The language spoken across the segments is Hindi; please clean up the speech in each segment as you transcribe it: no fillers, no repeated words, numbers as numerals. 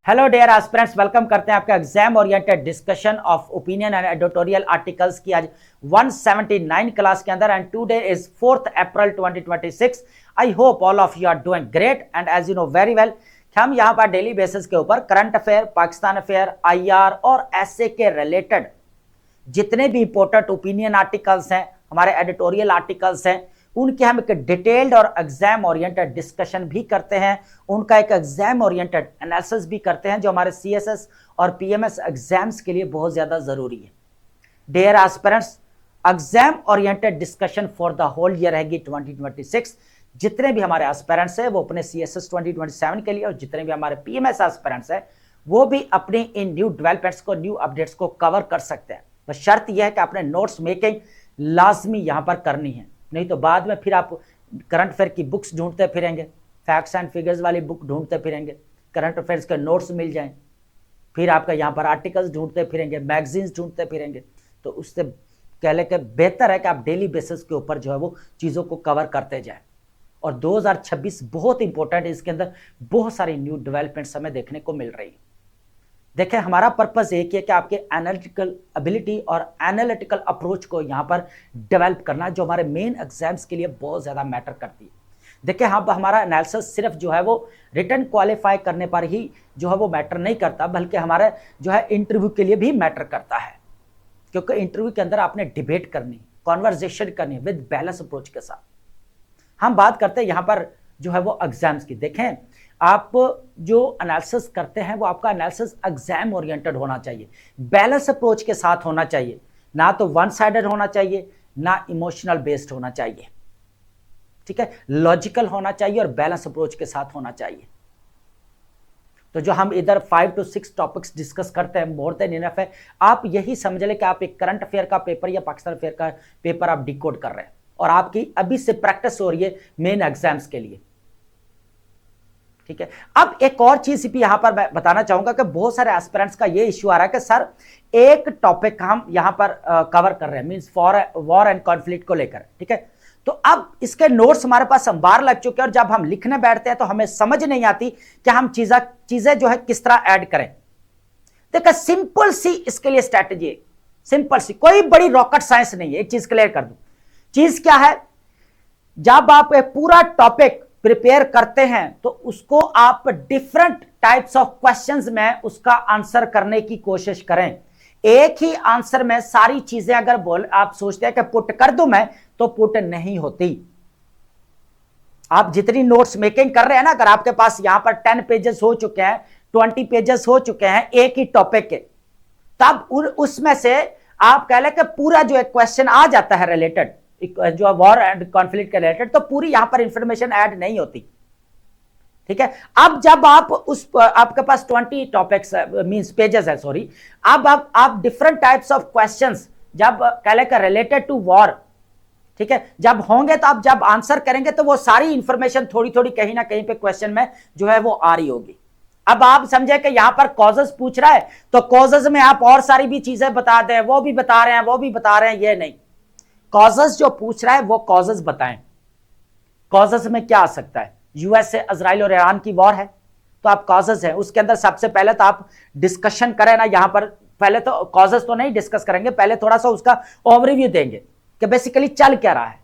हेलो डियर एस्पिरेंट्स, वेलकम करते हैं आपका exam oriented discussion of opinion and editorial articles की आज 179 क्लास के अंदर। And today is 4th April 2026। I hope all of you are doing great. And as you know very well, हम यहाँ पर डेली बेसिस के ऊपर current affair, Pakistan affair, IR और एसए के रिलेटेड जितने भी इंपॉर्टेंट ओपिनियन आर्टिकल्स हैं, हमारे एडिटोरियल आर्टिकल्स हैं, उनके हम एक डिटेल्ड और एग्जाम ओरिएंटेड डिस्कशन भी करते हैं, उनका एक एग्जाम ओरिएंटेड एनालिसिस भी करते हैं, जो हमारे सीएसएस और पीएमएस एग्जाम्स के लिए बहुत ज्यादा जरूरी है। Dear aspirants, exam oriented discussion for the whole year रहेगी 2026। जितने भी हमारे एस्पिरेंट्स हैं वो अपने सीएसएस 2027 के लिए, और जितने भी हमारे पीएमएस एस्पिरेंट्स हैं वो भी अपनी इन न्यू डेवलपमेंट्स को, न्यू अपडेट्स को कवर कर सकते हैं। बस शर्त यह है कि आपने नोट्स मेकिंग लाजमी यहां पर करनी है, नहीं तो बाद में फिर आप करंट अफेयर की बुक्स ढूंढते फिरेंगे, फैक्ट्स एंड फिगर्स वाली बुक ढूंढते फिरेंगे, करंट अफेयर्स के नोट्स मिल जाएं, फिर आपका यहाँ पर आर्टिकल्स ढूंढते फिरेंगे, मैगजीन्स ढूंढते फिरेंगे। तो उससे कह ले के बेहतर है कि आप डेली बेसिस के ऊपर जो है वो चीज़ों को कवर करते जाएं। और 2026 बहुत इंपॉर्टेंट है, इसके अंदर बहुत सारी न्यू डेवलपमेंट्स हमें देखने को मिल रही है। देखें, हमारा पर्पस एक है कि आपके एनालिटिकल एबिलिटी और एनालिटिकल अप्रोच को यहाँ पर डेवलप करना, जो हमारे मेन एग्जाम्स के लिए बहुत ज़्यादा मैटर करती है। देखिए, हाँ, हमारा एनालिसिस सिर्फ जो है वो रिटन क्वालिफाई करने पर ही जो है वो मैटर नहीं करता, बल्कि हमारे जो है इंटरव्यू के लिए भी मैटर करता है, क्योंकि इंटरव्यू के अंदर आपने डिबेट करनी, कॉन्वर्जेशन करनी विद बैलेंस अप्रोच के साथ। हम बात करते हैं यहाँ पर जो है वो एग्जाम्स की। देखें, आप जो एनालिसिस करते हैं वो आपका एनालिसिस एग्जाम ओरिएंटेड होना चाहिए, बैलेंस अप्रोच के साथ होना चाहिए, ना तो वन साइडेड होना चाहिए, ना इमोशनल बेस्ड होना चाहिए। ठीक है, लॉजिकल होना चाहिए और बैलेंस अप्रोच के साथ होना चाहिए। तो जो हम इधर 5 to 6 टॉपिक्स डिस्कस करते हैं, मोर देन इनफ है। आप यही समझ लें कि आप एक करंट अफेयर का पेपर या पाकिस्तान अफेयर का पेपर आप डिकोड कर रहे हैं, और आपकी अभी से प्रैक्टिस हो रही है मेन एग्जाम्स के लिए। ठीक है, अब एक और चीज भी यहां पर मैं बताना चाहूंगा कि बहुत सारे एस्पिरेंट्स का ये इश्यू आ रहा है कि सर एक टॉपिक हम यहां पर कवर कर रहे हैं, मींस वॉर एंड कॉन्फ्लिक्ट को लेकर। ठीक है, तो अब इसके नोट्स हमारे पास अंबार लग चुके हैं, और जब हम लिखने बैठते हैं तो हमें समझ नहीं आती कि हम चीजें जो है किस तरह ऐड करें। देखिए, सिंपल सी इसके लिए स्ट्रैटेजी है, सिंपल सी, कोई बड़ी रॉकेट साइंस नहीं है। एक चीज क्लियर कर दूं, चीज क्या है, जब आप एक पूरा टॉपिक प्रिपेयर करते हैं तो उसको आप डिफरेंट टाइप्स ऑफ क्वेश्चंस में उसका आंसर करने की कोशिश करें। एक ही आंसर में सारी चीजें अगर आप सोचते हैं कि पुट कर दूं मैं, तो पुट नहीं होती। आप जितनी नोट्स मेकिंग कर रहे हैं ना, अगर आपके पास यहां पर 10 पेजेस हो चुके हैं, 20 पेजेस हो चुके हैं एक ही टॉपिक के, तब उसमें से आप कह लें कि पूरा जो एक क्वेश्चन आ जाता है रिलेटेड, जो वॉर एंड कॉन्फ्लिक्ट के रिलेटेड, तो पूरी यहां पर इंफॉर्मेशन ऐड नहीं होती। ठीक है, अब जब आप आपके पास 20 टॉपिक्स मींस पेजेस है, सॉरी, अब आप डिफरेंट टाइप्स ऑफ क्वेश्चंस जब कह लें रिलेटेड टू वॉर, ठीक है, जब होंगे तो आप जब आंसर करेंगे तो वो सारी इंफॉर्मेशन थोड़ी थोड़ी कहीं ना कहीं पे क्वेश्चन में जो है वो आ रही होगी। अब आप समझे कि यहां पर कॉजेस पूछ रहा है, तो कॉजेस में आप और सारी भी चीजें बता दें, वो भी बता रहे हैं, वो भी बता रहे हैं, ये नहीं। कॉजेस जो पूछ रहा है वो कॉजेस बताएं। कॉजेस में क्या आ सकता है, यूएस से इजराइल और ईरान की वॉर है, तो आप कॉजेस है, उसके अंदर सबसे पहले तो आप डिस्कशन करें ना, यहां पर पहले तो कॉजेस तो नहीं डिस्कस करेंगे, पहले थोड़ा सा उसका ओवरव्यू देंगे कि बेसिकली चल क्या रहा है।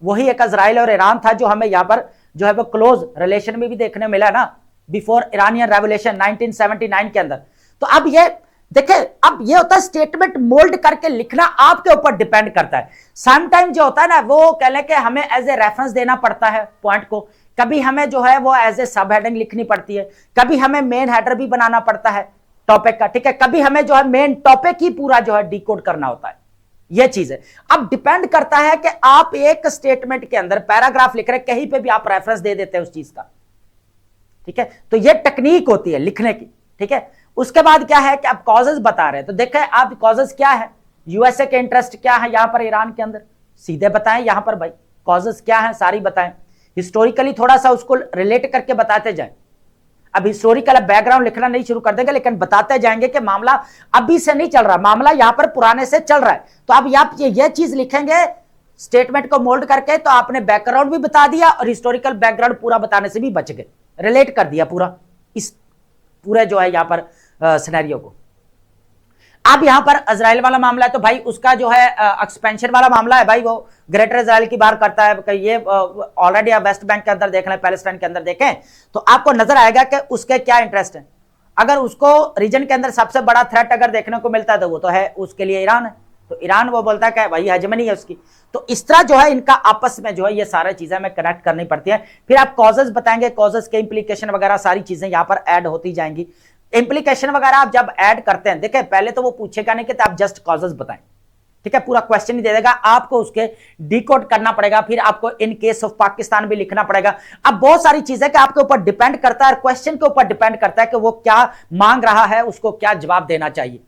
वही एक इजराइल और ईरान था जो हमें यहां पर जो है वो क्लोज रिलेशन में भी देखने मिला ना, बिफोर इरानियन रेवोल्यूशन 1979 के अंदर। तो अब ये देखिए, अब ये होता है स्टेटमेंट मोल्ड करके लिखना आपके ऊपर डिपेंड करता है। समटाइम जो होता है ना, वो कह लें कि हमें एज ए रेफरेंस देना पड़ता है पॉइंट को, कभी हमें जो है वो एज ए सब हेडिंग लिखनी पड़ती है, कभी हमें मेन हेडर भी बनाना पड़ता है टॉपिक का। ठीक है, कभी हमें जो है मेन टॉपिक ही पूरा जो है डिकोड करना होता है। ये चीज है, अब डिपेंड करता है कि आप एक स्टेटमेंट के अंदर पैराग्राफ लिख रहे, कहीं पे भी आप रेफरेंस दे देते हैं उस चीज का। ठीक है, तो ये टेक्निक होती है लिखने की। ठीक है, उसके बाद क्या है कि आप कॉजेस बता रहे हैं, तो देखें आप कॉजेस क्या है, यूएसए के इंटरेस्ट क्या है यहां पर ईरान के अंदर, सीधे बताएं यहां पर भाई कॉजेस क्या है, सारी बताएं। हिस्टोरिकली थोड़ा सा उसको रिलेट करके बताते जाएं। अब हिस्टोरिकल बैकग्राउंड लिखना नहीं शुरू कर देंगे, लेकिन बताते जाएंगे कि मामला अभी से नहीं चल रहा, मामला यहां पर पुराने से चल रहा है। तो अब आप ये चीज लिखेंगे स्टेटमेंट को मोल्ड करके, तो आपने बैकग्राउंड भी बता दिया और हिस्टोरिकल बैकग्राउंड पूरा बताने से भी बच गए, रिलेट कर दिया पूरा इस पूरे जो है यहां पर सिनेरियो को। अब यहां पर इजराइल वाला मामला है, तो भाई उसका जो है एक्सपेंशन वाला मामला है भाई, वो ग्रेटर इजराइल की बात करता है। ये ऑलरेडी आप वेस्ट बैंक के अंदर देख लें, पैलेस्टाइन के अंदर देखें तो आपको नजर आएगा कि उसके क्या इंटरेस्ट है। अगर उसको रीजन के अंदर सबसे बड़ा थ्रेट अगर देखने को मिलता है तो वो तो है उसके लिए ईरान है, तो ईरान वो बोलता है कि भाई हेजेमनी है उसकी। तो इस तरह जो है इनका आपस में जो है ये सारी चीजें हमें कनेक्ट करनी पड़ती है। फिर आप कॉजेज बताएंगे, कॉजेज के इंप्लीकेशन वगैरह सारी चीजें यहां पर ऐड होती जाएंगी। इंप्लीकेशन वगैरह आप जब ऐड करते हैं, देखिए पहले तो वो पूछेगा नहीं कि आप जस्ट कॉजेज बताएं, ठीक है, पूरा क्वेश्चन ही दे देगा, आपको उसके डिकोड करना पड़ेगा, फिर आपको इन केस ऑफ पाकिस्तान भी लिखना पड़ेगा। अब बहुत सारी चीजें कि आपके ऊपर डिपेंड करता है, क्वेश्चन के ऊपर डिपेंड करता है कि वो क्या मांग रहा है, उसको क्या जवाब देना चाहिए।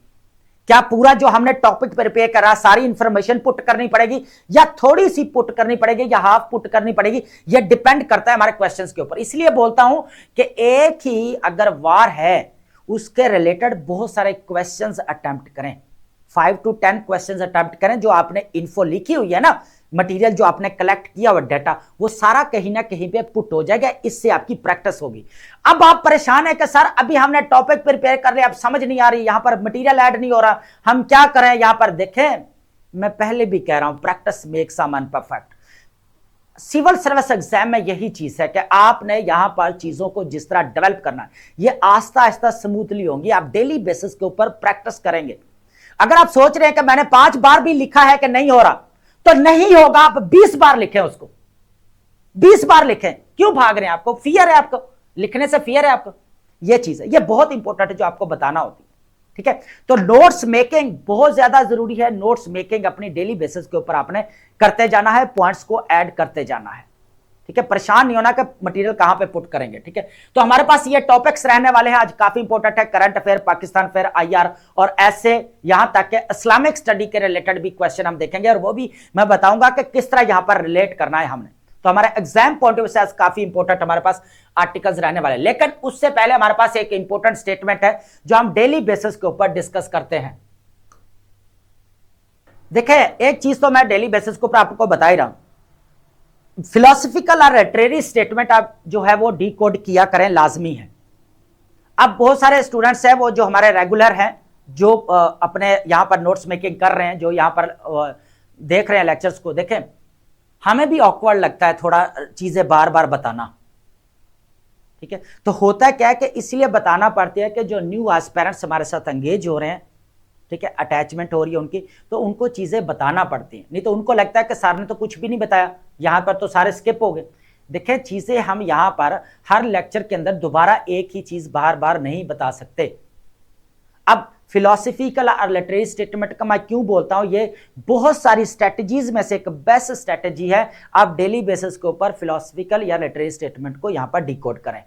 क्या पूरा जो हमने टॉपिक प्रिपेयर करा सारी इंफॉर्मेशन पुट करनी पड़ेगी या थोड़ी सी पुट करनी पड़ेगी या हाफ पुट करनी पड़ेगी, ये डिपेंड करता है हमारे क्वेश्चंस के ऊपर। इसलिए बोलता हूं कि एक ही अगर वार है उसके रिलेटेड बहुत सारे क्वेश्चंस अटेम्प्ट करें, 5 to 10 क्वेश्चंस अटेम्प्ट करें। जो आपने इन्फो लिखी हुई है ना, मटेरियल जो आपने कलेक्ट किया हुआ डाटा, वो सारा कहीं ना कहीं पे पुट हो जाएगा, इससे आपकी प्रैक्टिस होगी। अब आप परेशान है कि सर अभी हमने टॉपिक प्रिपेयर कर लिया, अब समझ नहीं आ रही, यहां पर मटेरियल ऐड नहीं हो रहा, हम क्या करें। यहां पर देखें, मैं पहले भी कह रहा हूं, practice makes a man perfect. Civil service exam में यही चीज है कि आपने यहां पर चीजों को जिस तरह डेवलप करना है, ये आस्ता आस्ता स्मूथली होंगी। आप डेली बेसिस के ऊपर प्रैक्टिस करेंगे। अगर आप सोच रहे हैं कि मैंने 5 बार भी लिखा है कि नहीं हो रहा, तो नहीं होगा। आप 20 बार लिखें उसको, 20 बार लिखें। क्यों भाग रहे हैं? आपको फियर है, आपको लिखने से फियर है आपको। यह चीज है, यह बहुत इंपॉर्टेंट है जो आपको बताना होती है, ठीक है। तो नोट्स मेकिंग बहुत ज्यादा जरूरी है। नोट्स मेकिंग अपनी डेली बेसिस के ऊपर आपने करते जाना है, पॉइंट्स को ऐड करते जाना है, ठीक है। परेशान नहीं होना कि मटेरियल कहां पे पुट करेंगे, ठीक है। तो हमारे पास ये टॉपिक्स रहने वाले हैं आज, काफी इंपॉर्टेंट है। Current affair, Pakistan affair, IR और ऐसे यहां तक के इस्लामिक स्टडी के रिलेटेड भी क्वेश्चन हम देखेंगे, और वो भी मैं बताऊंगा कि किस तरह यहां पर रिलेट करना है हमने। तो हमारे एग्जाम पॉइंट ऑफ व्यू से आज काफी इंपॉर्टेंट हमारे पास आर्टिकल्स रहने वाले। लेकिन उससे पहले हमारे पास एक इंपॉर्टेंट स्टेटमेंट है जो हम डेली बेसिस के ऊपर डिस्कस करते हैं। देखिए, एक चीज तो मैं डेली बेसिस के ऊपर आपको बता ही रहा हूं, फिलोसफिकल और लिटरेरी स्टेटमेंट आप जो है वो डिकोड किया करें, लाजमी है। अब बहुत सारे स्टूडेंट्स हैं वो जो हमारे रेगुलर हैं, जो अपने यहां पर नोट्स मेकिंग कर रहे हैं, जो यहां पर देख रहे हैं लेक्चर्स को। देखें, हमें भी ऑकवर्ड लगता है थोड़ा चीजें बार बार बताना, ठीक है। तो होता क्या है कि इसलिए बताना पड़ता है कि जो न्यू एस्पिरेंट्स हमारे साथ एंगेज हो रहे हैं, ठीक है, अटैचमेंट हो रही है उनकी, तो उनको चीजें बताना पड़ती हैं। नहीं तो उनको लगता है कि सर ने तो कुछ भी नहीं बताया, यहां पर तो सारे स्किप हो गए। देखिए, चीजें हम यहां पर हर लेक्चर के अंदर दोबारा एक ही चीज बार बार नहीं बता सकते। अब फिलोसफिकल और लिटरेरी स्टेटमेंट का मैं क्यों बोलता हूं, ये बहुत सारी स्ट्रेटजीज में से एक बेस्ट स्ट्रेटजी है। आप डेली बेसिस के ऊपर फिलोसफिकल या लिटरेरी स्टेटमेंट को यहां पर डिकोड करें।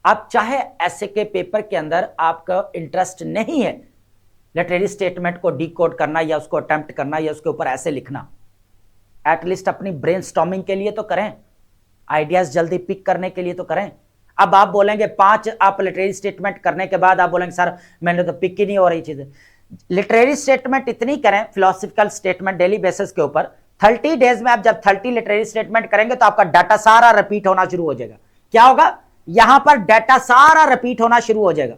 आप चाहे ऐसे के पेपर के अंदर आपका इंटरेस्ट नहीं है लिटरेरी स्टेटमेंट को डिकोड करना या उसको अटेम्प्ट करना या उसके ऊपर ऐसे लिखना, एटलीस्ट अपनी ब्रेनस्टॉर्मिंग के लिए तो करें, आइडियाज जल्दी पिक करने के लिए तो करें। अब आप बोलेंगे 5 आप लिटरेरी स्टेटमेंट करने के बाद आप बोलेंगे सर मैंने तो पिक ही नहीं हो रही चीजें। लिटरेरी स्टेटमेंट इतनी करें, फिलोसफिकल स्टेटमेंट डेली बेसिस के ऊपर 30 डेज में आप जब 30 लिटरेरी स्टेटमेंट करेंगे तो आपका डाटा सारा रिपीट होना शुरू हो जाएगा। क्या होगा? यहां पर डाटा सारा रिपीट होना शुरू हो जाएगा,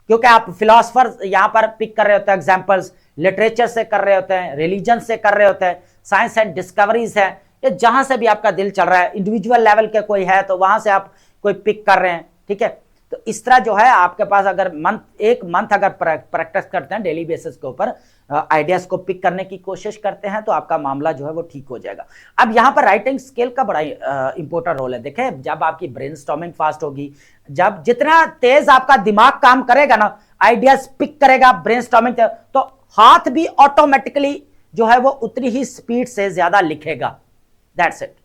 क्योंकि आप फिलोसफर यहां पर पिक कर रहे होते हैं एग्जांपल्स, लिटरेचर से कर रहे होते हैं, रिलीजन से कर रहे होते हैं, साइंस एंड डिस्कवरीज है, ये जहां से भी आपका दिल चल रहा है, इंडिविजुअल लेवल के कोई है तो वहां से आप कोई पिक कर रहे हैं, ठीक है। तो इस तरह जो है आपके पास अगर एक मंथ अगर प्रैक्टिस करते हैं डेली बेसिस के ऊपर, आइडियाज को पिक करने की कोशिश करते हैं, तो आपका मामला जो है वो ठीक हो जाएगा। अब यहाँ पर राइटिंग स्किल का बड़ा इंपॉर्टेंट रोल है। देखें, जब आपकी ब्रेनस्टॉर्मिंग फास्ट होगी, जब जितना तेज आपका दिमाग काम करेगा ना, आइडियाज पिक करेगा ब्रेनस्टॉर्मिंग, तो हाथ भी ऑटोमेटिकली जो है वो उतनी ही स्पीड से ज्यादा लिखेगा। That's it.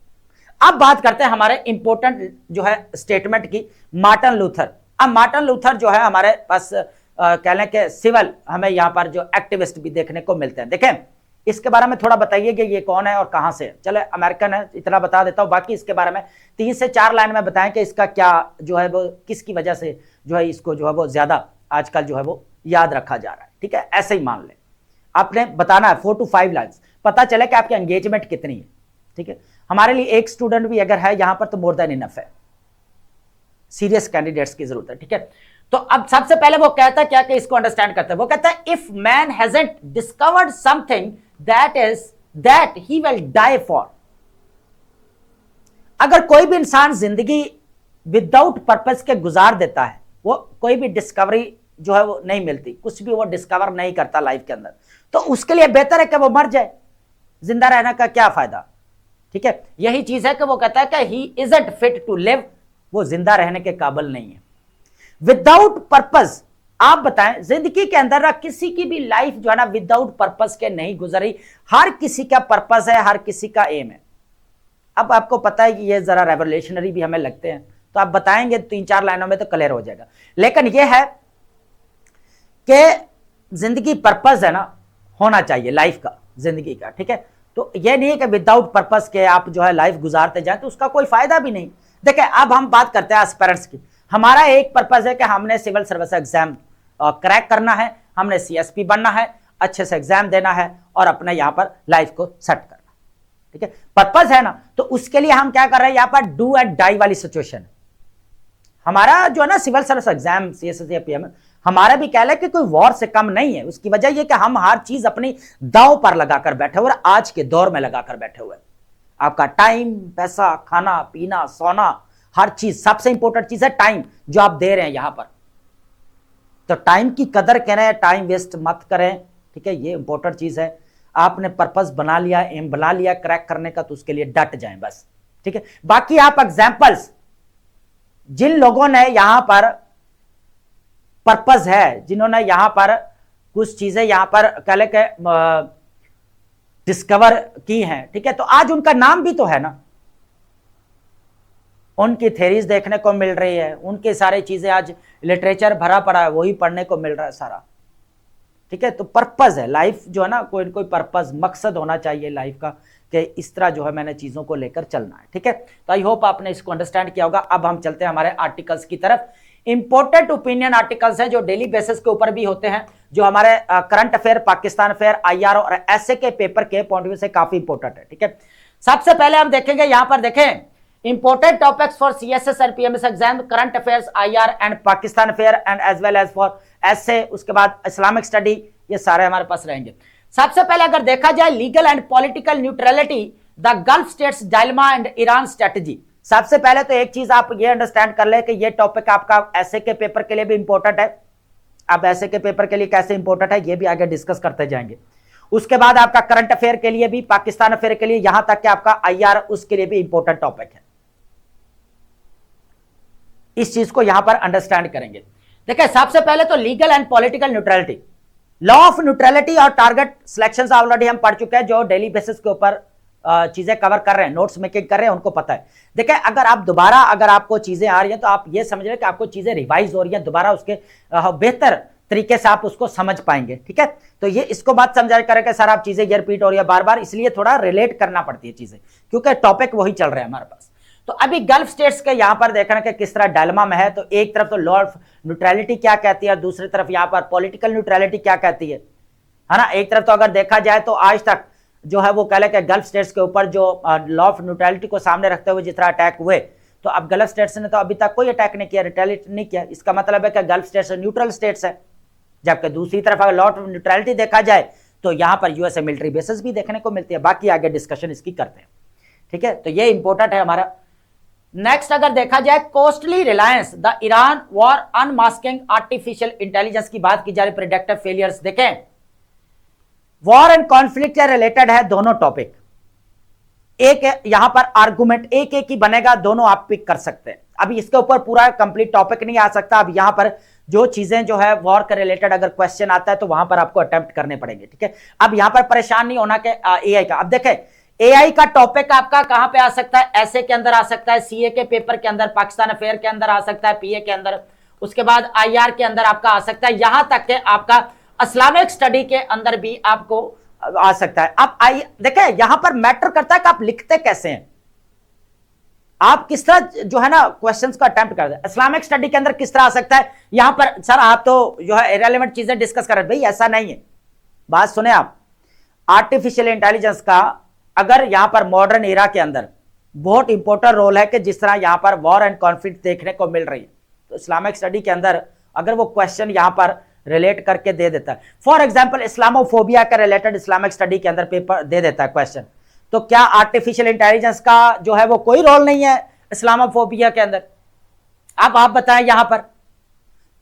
अब बात करते हैं हमारे इंपॉर्टेंट जो है स्टेटमेंट की, मार्टिन लूथर। अब मार्टिन लूथर जो है हमारे पास कह लें कि सिविल, हमें यहां पर जो एक्टिविस्ट भी देखने को मिलते हैं। देखें, इसके बारे में थोड़ा बताइए कि ये कौन है और कहां से है। चले, अमेरिकन है, इतना बता देता हूं, बाकी इसके बारे में 3 से 4 लाइन में बताएं कि इसका क्या जो है वो किसकी वजह से जो है इसको जो है वो ज्यादा आजकल जो है वो याद रखा जा रहा है, ठीक है, ऐसे ही मान लें। आपने बताना है 4 to 5 लाइन्स, पता चले कि आपकी एंगेजमेंट कितनी है। ठीक है, हमारे लिए एक स्टूडेंट भी अगर है यहां पर तो मोर देन इनफ है, सीरियस कैंडिडेट्स की जरूरत है। ठीक है, तो अब सबसे पहले वो कहता है क्या कि इसको अंडरस्टैंड करता है, वो कहता है if man hasn't discovered something that he will die for. अगर कोई भी इंसान जिंदगी विदाउट पर्पस के गुजार देता है, वो कोई भी डिस्कवरी जो है वो नहीं मिलती, कुछ भी वो डिस्कवर नहीं करता लाइफ के अंदर, तो उसके लिए बेहतर है कि वो मर जाए, जिंदा रहने का क्या फायदा। ठीक है, यही चीज है कि वो कहता है कि ही इजंट फिट टू लिव, वो जिंदा रहने के काबिल नहीं है। विदाउट पर्पस, आप बताएं जिंदगी के अंदर किसी की भी लाइफ जो है ना विदाउट पर्पस के नहीं गुजरी, हर किसी का पर्पस है, हर किसी का एम है। अब आपको पता है कि ये जरा रेवोल्यूशनरी भी हमें लगते हैं, तो आप बताएंगे 3-4 लाइनों में तो क्लियर हो जाएगा, लेकिन ये है कि जिंदगी पर्पस है ना होना चाहिए लाइफ का, जिंदगी का। ठीक है, तो ये नहीं है कि विदाउट पर्पस के आप जो है लाइफ गुजारते जाए तो उसका कोई फायदा भी नहीं। देखिए अब हम बात करते हैं एस्पिरेंट्स की। हमारा एक पर्पस है कि हमने सिविल सर्विस एग्जाम क्रैक करना है, हमने सीएसपी बनना है, अच्छे से एग्जाम देना है और अपने यहां पर लाइफ को सेट करना। ठीक है, पर्पस है ना, तो उसके लिए हम क्या कर रहे हैं, यहां पर डू एंड डाई वाली सिचुएशन। हमारा जो है ना सिविल सर्विस एग्जाम सीएससी या पीएम, हमारा भी कह ले कि कोई वॉर से कम नहीं है। उसकी वजह यह कि हम हर चीज अपनी दांव पर लगाकर बैठे हुए, आज के दौर में लगाकर बैठे हुए। आपका टाइम, पैसा, खाना पीना, सोना, हर चीज, सबसे इंपॉर्टेंट चीज है टाइम जो आप दे रहे हैं यहां पर। तो टाइम की कदर करें, टाइम वेस्ट मत करें। ठीक है, ये इंपॉर्टेंट चीज है। आपने पर्पस बना लिया, एम बना लिया क्रैक करने का, तो उसके लिए डट जाएं बस। ठीक है, बाकी आप एग्जाम्पल्स, जिन लोगों ने यहां पर पर्पस है, जिन्होंने यहां पर कुछ चीजें यहां पर कह ले के डिस्कवर की हैं, ठीक है, तो आज उनका नाम भी तो है ना, उनकी थेरीज देखने को मिल रही है, उनकी सारी चीजें आज लिटरेचर भरा पड़ा है, वही पढ़ने को मिल रहा है सारा। ठीक है, तो पर्पस है लाइफ जो है ना, कोई न कोई पर्पस, मकसद होना चाहिए लाइफ का कि इस तरह जो है मैंने चीजों को लेकर चलना है। ठीक है, तो आई होप आपने इसको अंडरस्टैंड किया होगा। अब हम चलते हैं हमारे आर्टिकल्स की तरफ। इंपॉर्टेंट ओपिनियन आर्टिकल्स हैं जो डेली बेसिस के ऊपर भी होते हैं, जो हमारे current affair, Pakistan affair, IR और ऐसे के पेपर के पॉइंट ऑफ व्यू से काफी इंपॉर्टेंट है। ठीक है, सबसे पहले हम देखेंगे यहां पर, देखें important topics for CSS and PMS exam, current affairs, IR and Pakistan affair and as well as for ऐसे, उसके बाद इस्लामिक स्टडी, ये सारे हमारे पास रहेंगे। सबसे पहले अगर देखा जाए legal and political neutrality, the gulf states dilemma and Iran strategy. सबसे पहले तो एक चीज आप ये अंडरस्टैंड कर ले कि ये टॉपिक आपका ऐसे के पेपर के लिए भी इंपॉर्टेंट है। अब ऐसे के पेपर के लिए कैसे इंपॉर्टेंट है ये भी आगे डिस्कस करते जाएंगे। उसके बाद आपका करंट अफेयर के लिए भी, पाकिस्तान अफेयर के लिए, यहां तक कि आपका आईआर, उसके लिए भी इंपॉर्टेंट टॉपिक है। इस चीज को यहां पर अंडरस्टैंड करेंगे। देखिए सबसे पहले तो legal and political neutrality, law of neutrality और टारगेट सिलेक्शंस ऑलरेडी हम पढ़ चुके हैं, जो डेली बेसिस के ऊपर चीजें कवर कर रहे हैं, नोट्स मेकिंग कर रहे हैं, उनको पता है। देखिए अगर आप दोबारा, अगर आपको चीजें आ रही हैं तो आप ये समझ रहे कि आपको चीजें रिवाइज हो रही हैं, दोबारा उसके बेहतर तरीके से आप उसको समझ पाएंगे। ठीक है, तो ये इसको बात समझा करें कि सर आप चीजें ये रिपीट हो रही है बार बार, इसलिए थोड़ा रिलेट करना पड़ती है चीजें, क्योंकि टॉपिक वही चल रहे हैं हमारे पास। तो अभी गल्फ स्टेट्स के यहां पर देखना कि किस तरह डायलेमा में है। तो एक तरफ तो लॉ ऑफ न्यूट्रलिटी क्या कहती है, दूसरी तरफ यहां पर पॉलिटिकल न्यूट्रलिटी क्या कहती है ना। एक तरफ तो अगर देखा जाए तो आज तक जो है वो कह ले कि गल्फ स्टेट्स के ऊपर जो लॉ ऑफ न्यूट्रलिटी को सामने रखते हुए जिस तरह अटैक हुए, तो अब गल्फ स्टेट्स ने तो अभी तक कोई अटैक नहीं किया, रिटेलिएट नहीं किया। इसका मतलब है कि गल्फ स्टेट्स न्यूट्रल स्टेट्स है। जबकि दूसरी तरफ अगर लॉ ऑफ न्यूट्रलिटी देखा जाए तो यहां पर यूएसए मिलिट्री बेसेस भी देखने को मिलती है। बाकी आगे डिस्कशन इसकी करते हैं। ठीक है, तो ये इंपॉर्टेंट है हमारा। नेक्स्ट अगर देखा जाए costly Reliance, the Iran war, unmasking artificial intelligence की बात की जा रही, प्रेडिक्टिव फेलियर्स। देखें वॉर एंड कॉन्फ्लिक्ट से रिलेटेड है दोनों टॉपिक। एक यहां पर आर्गुमेंट एक एक ही बनेगा, दोनों आप पिक कर सकते हैं। अभी इसके ऊपर पूरा कंप्लीट टॉपिक नहीं आ सकता। अब यहां पर जो चीजें जो है वॉर के रिलेटेड अगर क्वेश्चन आता है तो वहां पर आपको अटेम्प्ट करने पड़ेंगे। ठीक है, अब यहां पर परेशान नहीं होना कि एआई का। अब देखें एआई का टॉपिक आपका कहां पे आ सकता है, ऐसे के अंदर आ सकता है, सीए के पेपर के अंदर, पाकिस्तान अफेयर के अंदर आ सकता है, पीए के अंदर, उसके बाद आईआर के अंदर आपका आ सकता है, यहां तक के आपका इस्लामिक स्टडी के अंदर भी आपको आ सकता है। अब आइए देखें यहां पर मैटर करता है कि आप लिखते कैसे हैं, आप किस तरह जो है ना क्वेश्चंस का अटेम्प्ट करते हैं। इस्लामिक स्टडी के अंदर किस तरह आ सकता है, यहां पर सर आप तो जो है इरेलेवेंट चीजें डिस्कस कर रहे हैं, भाई ऐसा नहीं है। बात सुने आप, आर्टिफिशियल इंटेलिजेंस का अगर यहां पर मॉडर्न एरा के अंदर बहुत इंपॉर्टेंट रोल है कि जिस तरह यहां पर वॉर एंड कॉन्फ्लिक्ट देखने को मिल रही है, तो इस्लामिक स्टडी के अंदर अगर वो क्वेश्चन यहां पर रिलेट करके दे देता है, फॉर एग्जांपल इस्लामोफोबिया के रिलेटेड इस्लामिक स्टडी के अंदर पेपर दे देता है क्वेश्चन, तो क्या आर्टिफिशियल इंटेलिजेंस का जो है वो कोई रोल नहीं है इस्लामोफोबिया के अंदर? अब आप बताएं यहां पर।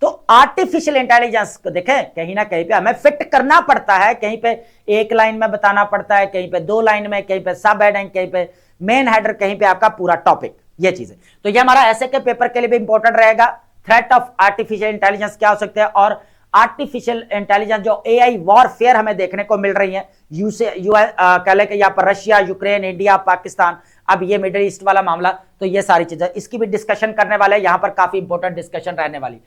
तो आर्टिफिशियल इंटेलिजेंस को देखें, कहीं ना कहीं पे हमें फिट करना पड़ता है, कहीं पे एक लाइन में बताना पड़ता है, कहीं पे 2 लाइन में, कहीं पे सब हेडिंग, कहीं पे मेन हेडर, कहीं पे आपका पूरा टॉपिक, ये चीजें। तो ये हमारा ऐसे के पेपर के लिए भी इंपॉर्टेंट रहेगा। थ्रेट ऑफ आर्टिफिशियल इंटेलिजेंस क्या हो सकते हैं, और आर्टिफिशियल इंटेलिजेंस जो एआई वॉरफेयर हमें देखने को मिल रही है, कह लें कि यहाँ पर रशिया, यूक्रेन, इंडिया, पाकिस्तान, अब ये मिडिल ईस्ट वाला मामला, तो ये सारी चीजें इसकी भी डिस्कशन करने वाले हैं, यहां पर काफी इंपॉर्टेंट डिस्कशन रहने वाली।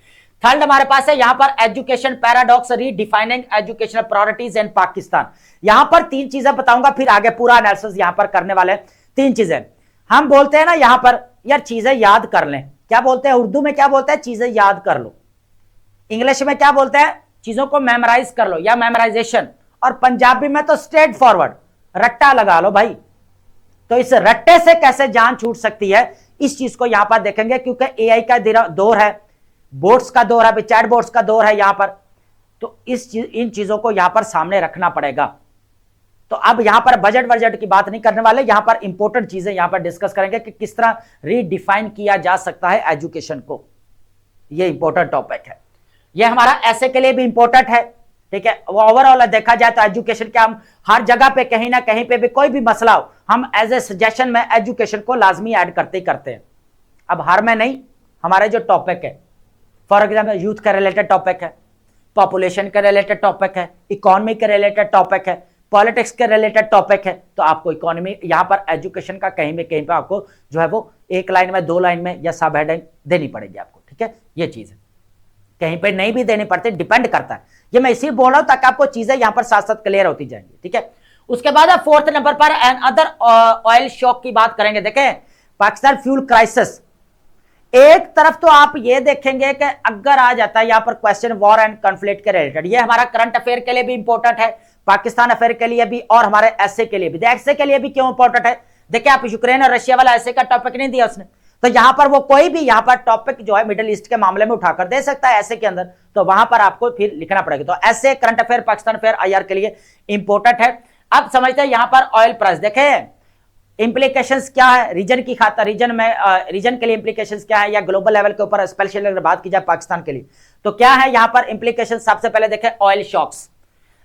थर्ड हमारे पास है यहां पर education paradox, redefining educational priorities in Pakistan. यहां पर 3 चीजें बताऊंगा, फिर आगे पूरा एनालिसिस यहां पर करने वाले हैं। 3 चीजें हम बोलते हैं ना यहां पर, यार चीजें याद कर लें, क्या बोलते हैं उर्दू में, क्या बोलते हैं, चीजें याद कर लो। इंग्लिश में क्या बोलते हैं, चीजों को मेमोराइज कर लो या मेमोराइजेशन, और पंजाबी में तो स्ट्रेट फॉरवर्ड रट्टा लगा लो भाई। तो इस रट्टे से कैसे जान छूट सकती है, इस चीज को यहां पर देखेंगे, क्योंकि एआई का दौर है, बोर्ड्स का दौर है, चैट बोर्ड्स का दौर है यहां पर, तो इन चीजों को यहां पर सामने रखना पड़ेगा। तो अब यहां पर बजट की बात नहीं करने वाले, यहां पर इंपॉर्टेंट चीजें यहां पर डिस्कस करेंगे कि किस तरह रीडिफाइन किया जा सकता है एजुकेशन को। ये इंपॉर्टेंट टॉपिक है, ये हमारा ऐसे के लिए भी इंपॉर्टेंट है, ठीक है। वो ओवरऑल देखा जाए तो एजुकेशन के हम हर जगह पे कहीं ना कहीं पे भी कोई भी मसला हो, हम एज ए सजेशन में एजुकेशन को लाजमी ऐड करते ही करते हैं। अब हर में नहीं, हमारे जो टॉपिक है, फॉर एग्जाम्पल यूथ का रिलेटेड टॉपिक है, पॉपुलेशन के रिलेटेड टॉपिक है, इकोनॉमी के रिलेटेड टॉपिक है, पॉलिटिक्स के रिलेटेड टॉपिक है, तो आपको इकोनॉमी यहां पर एजुकेशन का कहीं पे आपको जो है वो 1 लाइन में, 2 लाइन में या सब हेडिंग देनी पड़ेगी आपको, ठीक है। ये चीज है, कहीं पे नहीं भी देनी पड़ती, डिपेंड करता है। ये मैं इसी बोल रहा हूं ताकि आपको चीजें यहां पर साथ साथ क्लियर होती जाएंगी, ठीक है। उसके बाद 4th नंबर पर अदर ऑयल शॉक की बात करेंगे। देखें, पाकिस्तान फ्यूल क्राइसिस, एक तरफ तो आप ये देखेंगे कि अगर आ जाता है यहां पर क्वेश्चन वॉर एंड कॉन्फ्लिक्ट के रिलेटेड, ये हमारा करंट अफेयर के लिए भी इंपॉर्टेंट है, पाकिस्तान अफेयर के लिए भी, और हमारे एसए के लिए भी। एसए के लिए भी क्यों इंपॉर्टेंट है, देखिए आप यूक्रेन और रशिया वाला एसए का टॉपिक नहीं दिया उसने, तो यहां पर वो कोई भी यहां पर टॉपिक जो है मिडिल ईस्ट के मामले में उठाकर दे सकता है ऐसे के अंदर, तो वहां पर आपको फिर लिखना पड़ेगा। तो ऐसे current affair Pakistan affair IR के लिए इंपॉर्टेंट है। अब समझते हैं यहां पर ऑयल प्राइस, देखें इंप्लीकेशंस क्या है रीजन की खातर, रीजन के लिए इंप्लीकेशंस क्या है, या ग्लोबल लेवल के ऊपर स्पेशली अगर बात की जाए पाकिस्तान के लिए, तो क्या है यहां पर इंप्लीकेशन। सबसे पहले देखें ऑयल शॉक्स।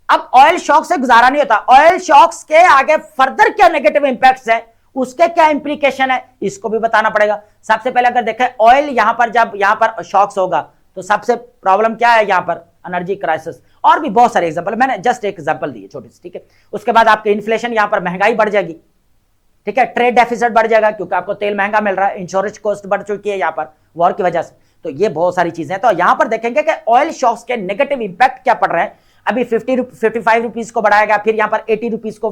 अब ऑयल शॉक से गुजारा नहीं होता, ऑयल शॉक्स के आगे फर्दर क्या नेगेटिव इंपैक्ट्स है, उसके क्या इंप्लीकेशन है, इसको भी बताना पड़ेगा। सबसे पहले अगर देखें ऑयल यहां पर जब यहां पर शॉक्स होगा तो सबसे प्रॉब्लम क्या है यहां पर, एनर्जी क्राइसिस, और भी बहुत सारे एग्जांपल, मैंने जस्ट एक एग्जांपल दी है छोटी सी, ठीक है। उसके बाद आपके इन्फ्लेशन, यहां पर महंगाई बढ़ जाएगी, ठीक है, ट्रेड डेफिसिट बढ़ जाएगा क्योंकि आपको तेल महंगा मिल रहा है, इंश्योरेंस कॉस्ट बढ़ चुकी है यहां पर वॉर की वजह से, तो ये बहुत सारी चीजें हैं। तो यहां पर देखेंगे कि ऑयल शॉक्स के नेगेटिव इंपैक्ट क्या पड़ रहे हैं। अभी 55 रुपीज को बढ़ाया गया, फिर यहां पर 80 रुपीज को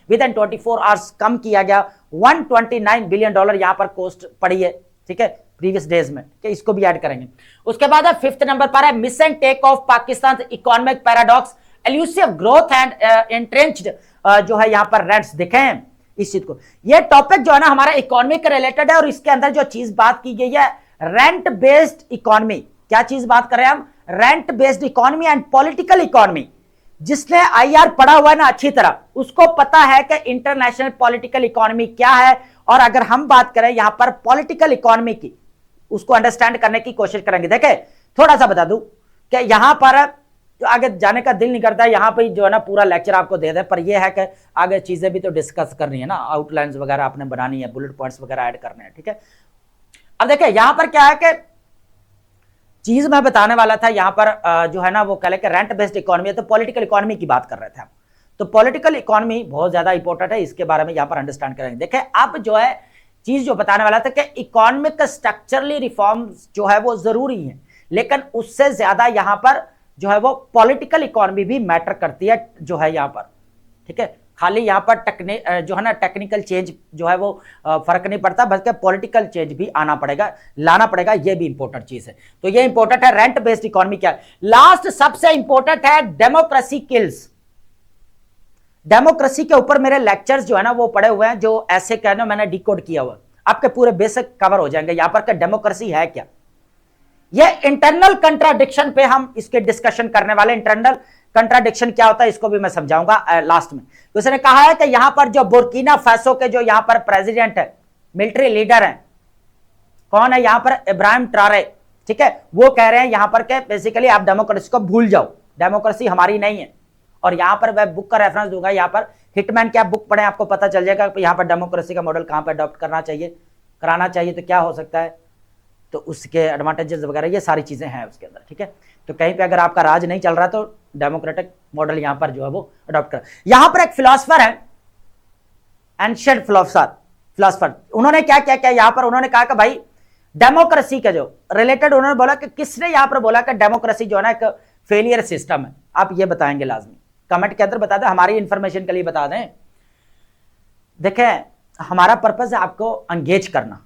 विद इन 24 आवर्स कम किया गया, $129 बिलियन यहां पर कॉस्ट पड़ी है, ठीक है, प्रीवियस डेज में, ठीक है, इसको भी ऐड करेंगे। उसके बाद 5th नंबर पर है miss and take of Pakistan economic paradox, elusive growth and entrenched जो है यहां पर रेंट्स। देखें इस चीज को, ये टॉपिक जो है ना हमारा इकोनॉमी के रिलेटेड है, और इसके अंदर जो चीज बात की गई है रेंट बेस्ड इकोनॉमी, क्या चीज बात कर रहे हैं हम, rent based economy and political economy. जिसने आईआर पढ़ा हुआ है ना अच्छी तरह, उसको पता है कि इंटरनेशनल पॉलिटिकल इकोनॉमी क्या है, और अगर हम बात करें यहां पर पॉलिटिकल इकोनॉमी की, उसको अंडरस्टैंड करने की कोशिश करेंगे। देखे थोड़ा सा बता दूं कि यहां पर जो आगे जाने का दिल नहीं करता है, यहां पर जो है ना पूरा लेक्चर आपको दे दे, पर यह है कि आगे चीजें भी तो डिस्कस करनी है ना, आउटलाइंस वगैरह आपने बनानी है, बुलेट पॉइंट्स वगैरह ऐड करने हैं, ठीक है। अब देखिए यहां पर क्या है कि चीज मैं बताने वाला था यहां पर जो है ना वो कह लें रेंट बेस्ड इकोनॉमी है, तो पॉलिटिकल इकोनॉमी की बात कर रहे थे हम, तो पॉलिटिकल इकोनॉमी बहुत ज्यादा इंपॉर्टेंट है, इसके बारे में यहां पर अंडरस्टैंड करेंगे। देखें अब जो है चीज जो बताने वाला था कि इकोनॉमिक स्ट्रक्चरली रिफॉर्म्स जो है वो जरूरी है, लेकिन उससे ज्यादा यहां पर जो है वो पॉलिटिकल इकोनॉमी भी मैटर करती है जो है यहां पर, ठीक है। खाली यहां पर जो है ना टेक्निकल चेंज जो है वो फर्क नहीं पड़ता, बल्कि पॉलिटिकल चेंज भी आना पड़ेगा, लाना पड़ेगा, ये भी इंपॉर्टेंट चीज है। तो ये इंपॉर्टेंट है रेंट बेस्ड इकोनॉमी क्या है। लास्ट सबसे इंपॉर्टेंट है डेमोक्रेसी किल्स, डेमोक्रेसी के ऊपर मेरे लेक्चर्स जो है ना वो पड़े हुए हैं, जो ऐसे कहना मैंने डिकोड किया हुआ, आपके पूरे बेसिक कवर हो जाएंगे यहां पर कि डेमोक्रेसी है क्या। ये इंटरनल कंट्राडिक्शन पे हम इसके डिस्कशन करने वाले। इंटरनल कंट्राडिक्शन क्या होता है इसको भी मैं समझाऊंगा लास्ट में। तो उसने कहा है कि यहां पर जो बुर्किना फासो के जो यहां पर प्रेसिडेंट है, मिलिट्री लीडर है, कौन है यहां पर, इब्राहिम ट्रारे, ठीक है, वो कह रहे हैं यहां पर के बेसिकली आप डेमोक्रेसी को भूल जाओ, डेमोक्रेसी हमारी नहीं है। और यहां पर मैं बुक का रेफरेंस दूंगा, यहां पर हिटमैन की आप बुक पढ़ें, आपको पता चल जाएगा कि यहां पर डेमोक्रेसी का मॉडल कहां पर अडॉप्ट करना चाहिए, कराना चाहिए, तो क्या हो सकता है, तो उसके एडवांटेजेस वगैरह ये सारी चीजें हैं उसके अंदर, ठीक है। तो कहीं पे अगर आपका राज नहीं चल रहा तो डेमोक्रेटिक मॉडल यहां पर जो है वो अडॉप्ट कर। यहां पर एक फिलोसफर है, एंशिएंट फिलोसफर, उन्होंने क्या क्या क्या यहां पर उन्होंने कहा कि भाई डेमोक्रेसी का जो रिलेटेड उन्होंने बोला कि किसने यहां पर बोला कि डेमोक्रेसी जो है ना एक फेलियर सिस्टम है। आप ये बताएंगे लाजमी, कमेंट के अंदर बता दें, हमारी इंफॉर्मेशन के लिए बता दें। देखें, हमारा पर्पज है आपको एंगेज करना,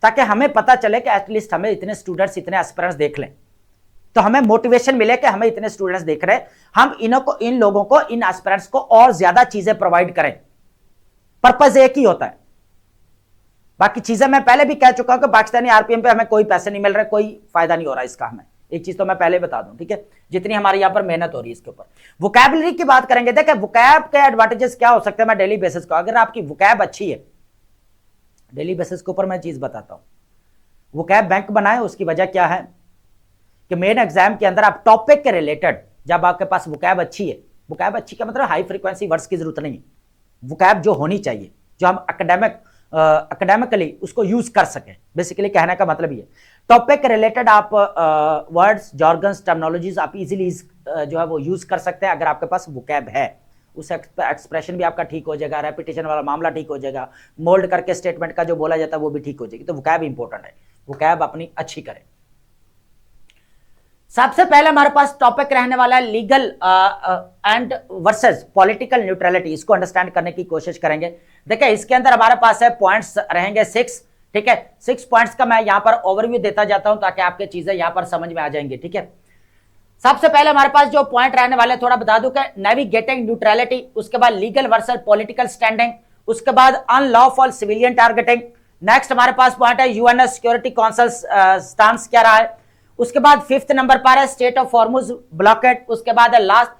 ताकि हमें पता चले कि एटलीस्ट हमें इतने स्टूडेंट्स, इतने एस्पिरेंट्स देख लें, तो हमें मोटिवेशन मिले कि हमें इतने स्टूडेंट्स देख रहे हैं, हम इन लोगों को, इन एस्पिरेंट्स को और ज्यादा चीजें प्रोवाइड करें। पर्पज एक ही होता है। बाकी चीजें मैं पहले भी कह चुका हूं कि पाकिस्तानी आरपीएम पे हमें कोई पैसे नहीं मिल रहे, कोई फायदा नहीं हो रहा इसका हमें, एक चीज तो मैं पहले बता दूं, ठीक है, जितनी हमारी यहां पर मेहनत हो रही है इसके ऊपर। वोकैबुलरी की बात करेंगे, देखिए वोकैब के एडवांटेजेस क्या हो सकते हैं, मैं डेली बेसिस को, अगर आपकी वोकैब अच्छी है, डेली बेसिस के ऊपर मैं चीज बताता हूं। वोकैब बैंक बनाए, उसकी वजह क्या है कि मेन एग्जाम के अंदर आप टॉपिक के रिलेटेड, जब आपके पास वोकैब अच्छी है, वोकैब अच्छी का मतलब हाई फ्रीक्वेंसी वर्ड्स की जरूरत नहीं है, वोकैब जो होनी चाहिए, जो हम एकेडमिकली उसको यूज कर सके, बेसिकली कहने का मतलब ये टॉपिक रिलेटेड आप वर्ड्स, जॉर्गन्स, टर्मिनोलॉजीज आप इजीली जो है वो यूज कर सकते हैं अगर आपके पास वोकैब है। उस एक्सप्रेशन भी आपका ठीक हो जाएगा, रेपिटेशन वाला मामला ठीक हो जाएगा, मोल्ड करके स्टेटमेंट का जो बोला जाता है वो भी ठीक हो जाएगी। तो वोकैब इंपॉर्टेंट है, वोकैब अपनी अच्छी करें। सबसे पहले हमारे पास टॉपिक रहने वाला है legal and versus political neutrality, इसको अंडरस्टैंड करने की कोशिश करेंगे। देखिए इसके अंदर हमारे पास है पॉइंट्स रहेंगे 6, ठीक है, 6 पॉइंट्स का मैं यहां पर ओवरव्यू देता जाता हूं ताकि आपके चीजें यहां पर समझ में आ जाएंगी, ठीक है। सबसे पहले हमारे पास जो पॉइंट रहने वाले थोड़ा बता दूं कि नेविगेटिंग न्यूट्रलिटी, उसके बाद लीगल वर्सेस पॉलिटिकल स्टैंडिंग, उसके बाद अनलॉफुल सिविलियन टारगेटिंग, नेक्स्ट हमारे पास पॉइंट है यूएनएस सिक्योरिटी काउंसिल स्टांस क्या रहा है, उसके बाद 5th नंबर पर है स्टेट ऑफ हॉर्मुज ब्लॉकेड, उसके बाद है last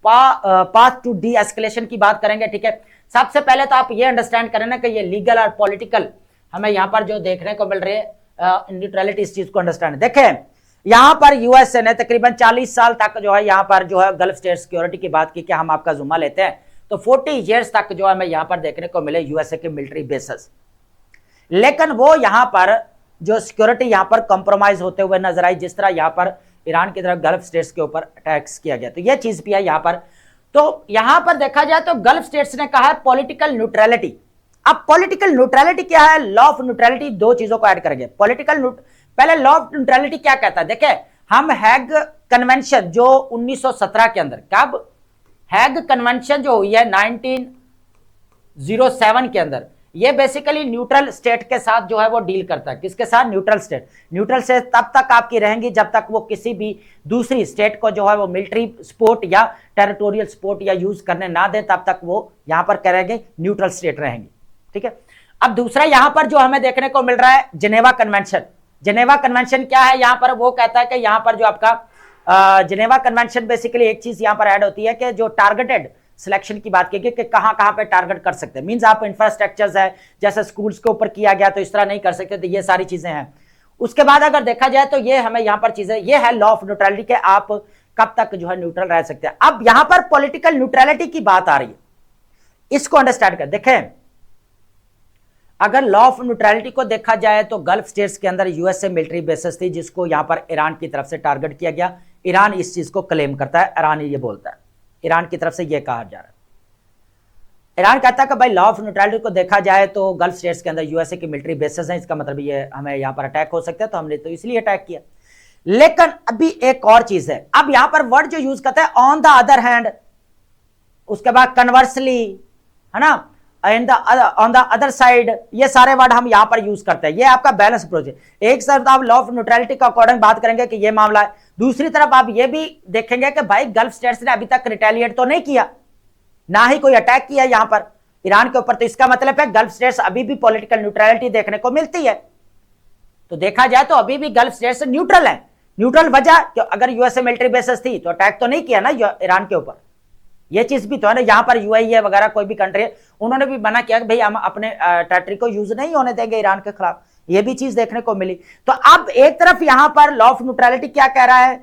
path to de-escalation की बात करेंगे, ठीक है। सबसे पहले तो आप ये अंडरस्टैंड करें ना कि ये लीगल और पॉलिटिकल हमें यहां पर जो देखने को मिल रही है न्यूट्रलिटी, इस चीज को अंडरस्टैंड देखें। यहां पर यूएसए ने तकरीबन 40 साल तक जो है यहां पर जो है गल्फ स्टेट सिक्योरिटी की बात की कि हम आपका जुम्मा लेते हैं, तो 40 ईयर्स तक जो है हमें यहां पर देखने को मिले यूएसए के मिलिट्री बेसेस, लेकिन वो यहां पर जो सिक्योरिटी यहां पर कॉम्प्रोमाइज होते हुए नजर आई, जिस तरह यहां पर ईरान की तरफ गल्फ स्टेट्स के ऊपर अटैक्स किया गया, तो यह चीज भी है यहां पर। तो यहां पर देखा जाए तो गल्फ स्टेट्स ने कहा है पॉलिटिकल न्यूट्रलिटी। अब पॉलिटिकल न्यूट्रलिटी क्या है, लॉ ऑफ न्यूट्रलिटी, दो चीजों को ऐड करेंगे। पहले लॉ ऑफ न्यूट्रलिटी क्या कहता है, देखें हम हैग कन्वेंशन जो 1917 के अंदर, कब हैग कन्वेंशन जो हुई है 1907 के अंदर, ये बेसिकली न्यूट्रल स्टेट के साथ जो है वो डील करता है। किसके साथ, न्यूट्रल स्टेट। न्यूट्रल स्टेट तब तक आपकी रहेंगी जब तक वो किसी भी दूसरी स्टेट को जो है वो मिलिट्री सपोर्ट या टेरिटोरियल सपोर्ट या यूज करने ना दे, तब तक वो यहां पर करेंगे न्यूट्रल स्टेट रहेंगी, ठीक है। अब दूसरा यहां पर जो हमें देखने को मिल रहा है जिनेवा कन्वेंशन। जिनेवा कन्वेंशन क्या है, यहां पर वो कहता है कि यहां पर जो आपका जिनेवा कन्वेंशन बेसिकली एक चीज यहां पर ऐड होती है कि जो टारगेटेड सिलेक्शन की बात की कि कहां कहां पे टारगेट कर सकते हैं, मींस आप इंफ्रास्ट्रक्चर्स है जैसे स्कूल्स के ऊपर किया गया तो इस तरह नहीं कर सकते, तो ये सारी चीजें हैं। उसके बाद अगर देखा जाए तो ये हमें यहां पर चीजें, ये है लॉ ऑफ न्यूट्रलिटी के आप कब तक जो है न्यूट्रल रह सकते हैं। अब यहां पर पॉलिटिकल न्यूट्रलिटी की बात आ रही है, इसको अंडरस्टैंड कर देखें। अगर लॉ ऑफ न्यूट्रलिटी को देखा जाए तो गल्फ स्टेट्स के अंदर यूएसए मिलिट्री बेसेस थी जिसको यहां पर ईरान की तरफ से टारगेट किया गया। ईरान इस चीज को क्लेम करता है, ईरान ये बोलता है, ईरान की तरफ से यह कहा जा रहा है। ईरान कहता है कि भाई लॉ ऑफ न्यूट्रलिटी को देखा जाए तो गल्फ स्टेट्स के अंदर यूएसए की मिलिट्री बेसेस हैं, इसका मतलब ये हमें यहां पर अटैक हो सकता है, तो हमने तो इसलिए अटैक किया। लेकिन अभी एक और चीज है, अब यहां पर वर्ड जो यूज करता है ऑन द अदर हैंड, उसके बाद कन्वर्सली, है ना, ऑन द अदर साइड, ये सारे वर्ड हम यहां पर यूज करते हैं। ये आपका बैलेंस अप्रोच है। एक तरफ आप लॉ ऑफ न्यूट्रलिटी का अकॉर्डिंग बात करेंगे कि ये मामला है, दूसरी तरफ आप ये भी देखेंगे कि भाई गल्फ स्टेट्स ने अभी तक रिटेलिएट तो नहीं किया, ना ही कोई अटैक किया यहाँ पर ईरान के ऊपर। तो इसका मतलब है गल्फ स्टेट्स अभी भी पॉलिटिकल न्यूट्रलिटी देखने को मिलती है। तो देखा जाए तो अभी भी गल्फ स्टेट्स न्यूट्रल है। न्यूट्रल वजह कि अगर यूएसए मिलिट्री बेसिस थी तो अटैक तो नहीं किया ना ईरान के ऊपर। ये चीज भी तो है ना, यहां पर यूएई वगैरह कोई भी कंट्री है, उन्होंने भी मना किया कि भाई हम अपने टेरिटरी को यूज नहीं होने देंगे ईरान के खिलाफ। ये भी चीज देखने को मिली। तो अब एक तरफ यहां पर लॉ ऑफ न्यूट्रलिटी क्या कह रहा है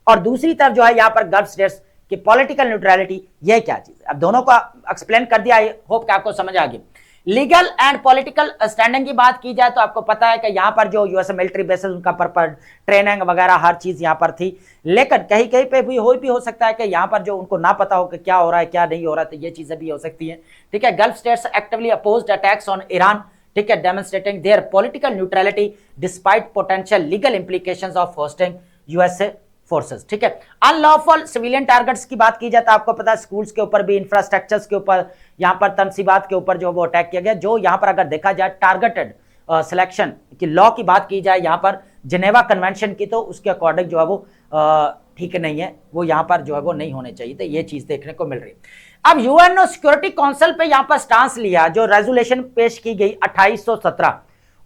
और दूसरी तरफ जो है यहां पर गल्फ स्टेट्स की पॉलिटिकल न्यूट्रलिटी, ये क्या चीज है। अब दोनों को एक्सप्लेन कर दिया, आई होप कि आपको समझ आ गई। लीगल एंड पॉलिटिकल स्टैंडिंग की बात की जाए तो आपको पता है कि यहाँ पर जो यूएस मिलिट्री बेसिस उनका पर ट्रेनिंग वगैरह हर चीज यहाँ पर थी, लेकिन कहीं कहीं पे भी हो सकता है कि यहाँ पर जो उनको ना पता हो कि क्या हो रहा है क्या नहीं हो रहा है, तो ये चीजें भी हो सकती हैं। ठीक है, gulf states actively opposed attacks on Iran, ठीक है, demonstrating there political neutrality despite potential legal implications of hosting USA forces. ठीक है, अनलॉफुल सिविलियन टारगेट्स की बात की जाए तो आपको पता है स्कूल्स के ऊपर भी, इंफ्रास्ट्रक्चर्स के ऊपर, यहां पर तनसीबात के ऊपर जो वो अटैक किया गया। जो यहां पर अगर देखा जाए टारगेटेड सिलेक्शन की लॉ की बात की जाए यहां पर जिनेवा कन्वेंशन की, तो उसके अकॉर्डिंग जो है वो ठीक नहीं है, वो यहां पर जो है वो नहीं होने चाहिए। तो ये चीज देखने को मिल रही है। अब यूएनओ सिक्योरिटी काउंसिल पे यहां पर स्टांस लिया, जो रेजोल्यूशन पेश की गई 2817,